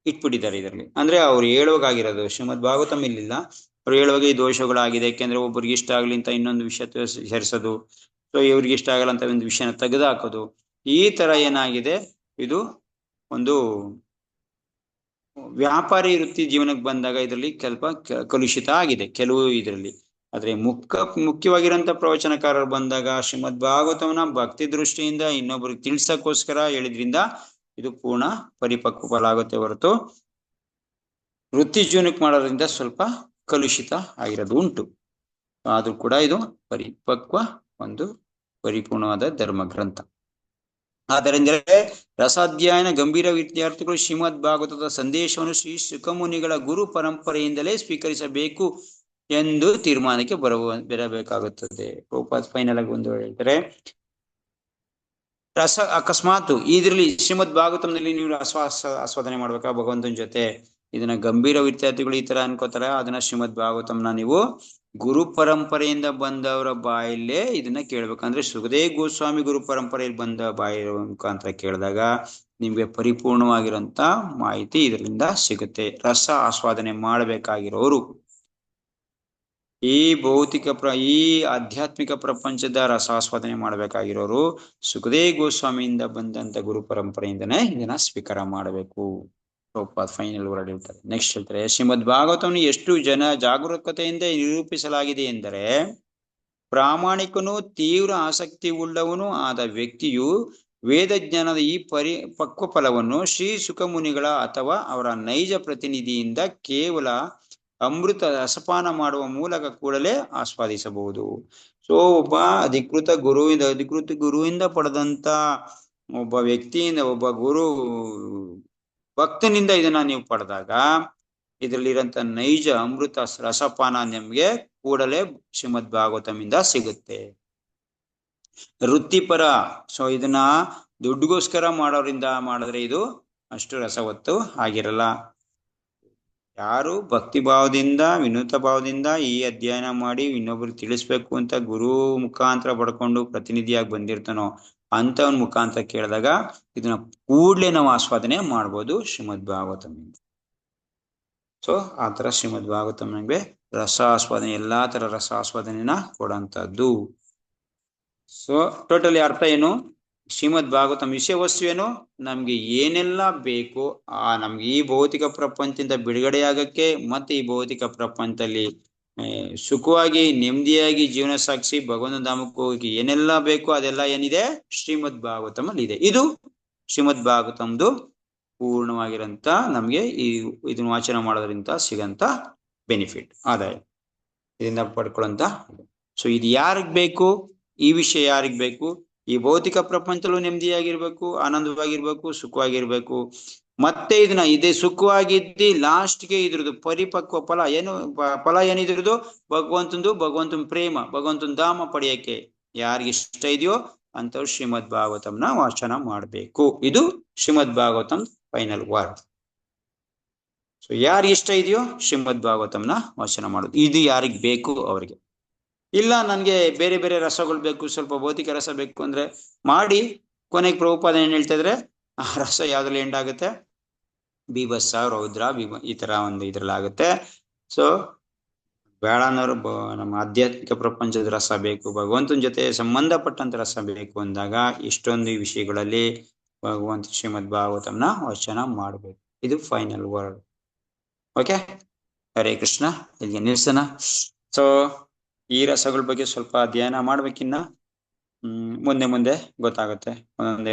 [SPEAKER 1] ಇಟ್ಬಿಟ್ಟಿದ್ದಾರೆ ಇದರಲ್ಲಿ. ಅಂದ್ರೆ ಅವ್ರು ಹೇಳುವಾಗಾಗಿರೋದು ಶ್ರೀಮದ್ ಭಾಗವತಂ ಇಲ್ಲಿಲ್ಲ, ಅವ್ರು ಹೇಳುವಾಗ ಈ ದೋಷಗಳಾಗಿದೆ. ಯಾಕೆಂದ್ರೆ ಒಬ್ಬರಿಗೆ ಇಷ್ಟ ಆಗ್ಲಿ ಅಂತ ಇನ್ನೊಂದು ವಿಷಯ ಸೇರಿಸೋದು, ಸೊ ಇವ್ರಿಗೆ ಇಷ್ಟ ಆಗಲ್ಲ ಅಂತ ಒಂದು ವಿಷಯನ ತೆಗೆದು ಹಾಕೋದು, ಈ ತರ ಏನಾಗಿದೆ ಇದು ಒಂದು ವ್ಯಾಪಾರಿ ವೃತ್ತಿ ಜೀವನಕ್ಕೆ ಬಂದಾಗ ಇದರಲ್ಲಿ ಸ್ವಲ್ಪ ಕಲುಷಿತ ಆಗಿದೆ ಕೆಲವು ಇದರಲ್ಲಿ. ಆದ್ರೆ ಮುಖ್ಯವಾಗಿರೋಂಥ ಪ್ರವಚನಕಾರರು ಬಂದಾಗ ಶ್ರೀಮದ್ ಭಾಗವತವನ್ನ ಭಕ್ತಿ ದೃಷ್ಟಿಯಿಂದ ಇನ್ನೊಬ್ರಿಗೆ ತಿಳ್ಸಕ್ಕೋಸ್ಕರ ಹೇಳಿದ್ರಿಂದ ಇದು ಪೂರ್ಣ ಪರಿಪಕ್ವ ಫಲ ಆಗುತ್ತೆ ಹೊರತು ವೃತ್ತಿ ಜೀವನಕ್ಕೆ ಮಾಡೋದ್ರಿಂದ ಸ್ವಲ್ಪ ಕಲುಷಿತ ಆಗಿರೋದು ಉಂಟು. ಆದ್ರೂ ಕೂಡ ಇದು ಪರಿಪಕ್ವ ಒಂದು ಪರಿಪೂರ್ಣವಾದ ಧರ್ಮ ಗ್ರಂಥ. ಆದ್ದರಿಂದಲೇ ರಸಾಧ್ಯಯನ ಗಂಭೀರ ವಿದ್ಯಾರ್ಥಿಗಳು ಶ್ರೀಮದ್ ಭಾಗವತದ ಸಂದೇಶವನ್ನು ಶ್ರೀ ಶುಕಮುನಿಗಳ ಗುರು ಪರಂಪರೆಯಿಂದಲೇ ಸ್ವೀಕರಿಸಬೇಕು ಎಂದು ತೀರ್ಮಾನಕ್ಕೆ ಬರಬೇಕಾಗುತ್ತದೆ. ಫೈನಲ್ ಆಗಿ ಒಂದು ಹೇಳ್ತಾರೆ, ಅಕಸ್ಮಾತ್ ಇದ್ರಲ್ಲಿ ಶ್ರೀಮದ್ ಭಾಗವತಂನಲ್ಲಿ ನೀವು ಆಸ್ವಾದನೆ ಮಾಡ್ಬೇಕಾ ಭಗವಂತನ ಜೊತೆ, ಇದನ್ನ ಗಂಭೀರ ವಿದ್ಯಾರ್ಥಿಗಳು ಈ ತರ ಅನ್ಕೋತಾರೆ. ಅದನ್ನ ಶ್ರೀಮದ್ ಭಾಗವತಂನ ನೀವು ಗುರು ಪರಂಪರೆಯಿಂದ ಬಂದವರ ಬಾಯಲ್ಲೇ ಇದನ್ನ ಕೇಳ್ಬೇಕಂದ್ರೆ ಸುಖದೇವ್ ಗೋಸ್ವಾಮಿ ಗುರು ಪರಂಪರೆಯಲ್ಲಿ ಬಂದ ಬಾಯಿ ಮುಖಾಂತರ ಕೇಳಿದಾಗ ನಿಮ್ಗೆ ಪರಿಪೂರ್ಣವಾಗಿರೋಂತ ಮಾಹಿತಿ ಇದರಿಂದ ಸಿಗುತ್ತೆ. ರಸ ಆಸ್ವಾದನೆ ಮಾಡಬೇಕಾಗಿರೋರು, ಈ ಈ ಆಧ್ಯಾತ್ಮಿಕ ಪ್ರಪಂಚದ ರಸಾಸ್ವಾದನೆ ಮಾಡಬೇಕಾಗಿರೋರು ಸುಖದೇವ್ ಗೋಸ್ವಾಮಿಯಿಂದ ಬಂದಂತ ಗುರು ಪರಂಪರೆಯಿಂದನೇ ಇದನ್ನ ಸ್ವೀಕಾರ ಮಾಡಬೇಕು. ಫೈನಲ್ ವರ್ಡ್ ಹೇಳ್ತಾರೆ. ನೆಕ್ಸ್ಟ್ ಹೇಳ್ತಾರೆ, ಶ್ರೀಮದ್ ಭಾಗವತವನ್ನು ಎಷ್ಟು ಜಾಗರೂಕತೆಯಿಂದ ನಿರೂಪಿಸಲಾಗಿದೆ ಎಂದರೆ ಪ್ರಾಮಾಣಿಕನು ತೀವ್ರ ಆಸಕ್ತಿ ಉಳ್ಳವನು ಆದ ವ್ಯಕ್ತಿಯು ವೇದಜ್ಞಾನದ ಈ ಪರಿಪಕ್ವ ಫಲವನ್ನು ಶ್ರೀ ಸುಖಮುನಿಗಳ ಅಥವಾ ಅವರ ನೈಜ ಪ್ರತಿನಿಧಿಯಿಂದ ಕೇವಲ ಅಮೃತ ರಸಪಾನ ಮಾಡುವ ಮೂಲಕ ಕೂಡಲೇ ಆಸ್ವಾದಿಸಬಹುದು. ಸೊ ಒಬ್ಬ ಅಧಿಕೃತ ಗುರುವಿಂದ ಪಡೆದಂತ ಒಬ್ಬ ವ್ಯಕ್ತಿಯಿಂದ, ಒಬ್ಬ ಗುರು ಭಕ್ತನಿಂದ ಇದನ್ನ ನೀವು ಪಡೆದಾಗ ಇದರಲ್ಲಿರಂತ ನೈಜ ಅಮೃತ ರಸಪಾನ ನಿಮ್ಗೆ ಕೂಡಲೇ ಶ್ರೀಮದ್ ಭಾಗವತಮಿಂದ ಸಿಗುತ್ತೆ. ವೃತ್ತಿಪರ, ಸೊ ಇದನ್ನ ದುಡ್ಡುಗೋಸ್ಕರ ಮಾಡೋದ್ರಿಂದ ಮಾಡಿದ್ರೆ ಇದು ಅಷ್ಟು ರಸವತ್ತು ಆಗಿರಲ್ಲ. ಯಾರು ಭಕ್ತಿ ಭಾವದಿಂದ ವಿನೂತ ಭಾವದಿಂದ ಈ ಅಧ್ಯಯನ ಮಾಡಿ ಇನ್ನೊಬ್ರಿಗೆ ತಿಳಿಸ್ಬೇಕು ಅಂತ ಗುರು ಮುಖಾಂತರ ಪಡ್ಕೊಂಡು ಪ್ರತಿನಿಧಿಯಾಗಿ ಬಂದಿರ್ತಾನೋ ಅಂತವನ್ ಮುಖಾಂತರ ಕೇಳಿದಾಗ ಇದನ್ನ ಕೂಡ್ಲೆ ನಾವು ಆಸ್ವಾದನೆ ಮಾಡ್ಬೋದು ಶ್ರೀಮದ್ ಭಾಗವತಮಿಂದ. ಸೊ ಆ ತರ ಶ್ರೀಮದ್ ಭಾಗವತಂ ನಮ್ಗೆ ರಸ ಆಸ್ವಾದನೆ, ಎಲ್ಲಾ ತರ ರಸ ಆಸ್ವಾದನೆನ ಕೊಡಂತದ್ದು. ಸೊ ಟೋಟಲಿ ಅರ್ಥ ಏನು, ಶ್ರೀಮದ್ ಭಾಗವತಂ ವಿಷಯ ವಸ್ತು ಏನು, ನಮ್ಗೆ ಏನೆಲ್ಲ ಬೇಕು ನಮ್ಗೆ ಈ ಭೌತಿಕ ಪ್ರಪಂಚದಿಂದ ಬಿಡುಗಡೆಯಾಗಕ್ಕೆ ಮತ್ತೆ ಈ ಭೌತಿಕ ಪ್ರಪಂಚದಲ್ಲಿ ಸುಖವಾಗಿ ನೆಮ್ಮದಿಯಾಗಿ ಜೀವನ ಸಾಗಿಸಿ ಭಗವಂತನ ಧಾಮಕ್ಕೆ ಹೋಗಿ ಏನೆಲ್ಲ ಬೇಕು ಅದೆಲ್ಲ ಏನಿದೆ ಶ್ರೀಮದ್ ಭಾಗವತಂ ಅಲ್ಲಿ ಇದೆ. ಇದು ಶ್ರೀಮದ್ ಭಾಗವತಂದು ಪೂರ್ಣವಾಗಿರಂತ ನಮ್ಗೆ ಇದನ್ನ ವಾಚನ ಮಾಡೋದ್ರಿಂದ ಸಿಗಂತ ಬೆನಿಫಿಟ್, ಆದಾಯ ಇದರಿಂದ ಪಡ್ಕೊಳ್ಳಂತ. ಸೊ ಇದು ಯಾರಿಗ್ ಬೇಕು, ಈ ವಿಷಯ ಯಾರಿಗ್ ಬೇಕು, ಈ ಭೌತಿಕ ಪ್ರಪಂಚದಲ್ಲೂ ನೆಮ್ಮದಿಯಾಗಿರ್ಬೇಕು, ಆನಂದವಾಗಿರ್ಬೇಕು, ಸುಖವಾಗಿರ್ಬೇಕು. ಮತ್ತೆ ಇದನ್ನ ಇದೇ ಸುಖವಾಗಿದ್ದಿ ಲಾಸ್ಟ್ಗೆ ಇದ್ರದ್ದು ಪರಿಪಕ್ವ ಫಲ ಏನಿದ್ರದ್ದು ಭಗವಂತನ ಪ್ರೇಮ, ಭಗವಂತನ ಧಾಮ ಪಡೆಯಕ್ಕೆ ಯಾರಿಗೆ ಇಷ್ಟ ಇದೆಯೋ ಅಂತವ್ರು ಶ್ರೀಮದ್ ಭಾಗವತಂನ ವಾಚನ ಮಾಡ್ಬೇಕು. ಇದು ಶ್ರೀಮದ್ ಭಾಗವತಂ ಫೈನಲ್ ವರ್ಡ್. ಸೊ ಯಾರಿಗೆ ಇಷ್ಟ ಇದೆಯೋ ಶ್ರೀಮದ್ ಭಾಗವತಂನ ವಾಚನ ಮಾಡೋದು, ಇದು ಯಾರಿಗ್ ಬೇಕು ಅವ್ರಿಗೆ. ಇಲ್ಲ ನನ್ಗೆ ಬೇರೆ ಬೇರೆ ರಸಗಳು ಬೇಕು, ಸ್ವಲ್ಪ ಭೌತಿಕ ರಸ ಬೇಕು ಅಂದ್ರೆ ಮಾಡಿ. ಕೊನೆಗೆ ಪ್ರಭುಪಾದ ಏನ್ ಹೇಳ್ತಾ ಇದ್ರೆ ಆ ರಸ ಯಾವ್ದ್ರಲ್ಲಿ ಎಂಡ್ ಆಗುತ್ತೆ, ಬೀಭತ್ಸ, ರೌದ್ರ, ಈ ತರ ಒಂದು ಇದ್ರಲ್ಲಿ ಆಗುತ್ತೆ. ಸೊ ಬೇಡನವರು ನಮ್ಮ ಆಧ್ಯಾತ್ಮಿಕ ಪ್ರಪಂಚದ ರಸ ಬೇಕು, ಭಗವಂತನ ಜೊತೆ ಸಂಬಂಧಪಟ್ಟಂತ ರಸ ಬೇಕು ಅಂದಾಗ ಇಷ್ಟೊಂದು ವಿಷಯಗಳಲ್ಲಿ ಭಗವಂತ ಶ್ರೀಮದ್ ಭಾಗವತಂನ ವಾಚನ ಮಾಡ್ಬೇಕು. ಇದು final word. Okay, Hare Krishna. ಇಲ್ಲಿಗೆ ನಿಲ್ಸನ. ಸೊ ಈ ರಸಗಳ ಬಗ್ಗೆ ಸ್ವಲ್ಪ ಅಧ್ಯಯನ ಮಾಡ್ಬೇಕಿನ್ನ ಮುಂದೆ ಗೊತ್ತಾಗುತ್ತೆ ಒಂದೊಂದೇ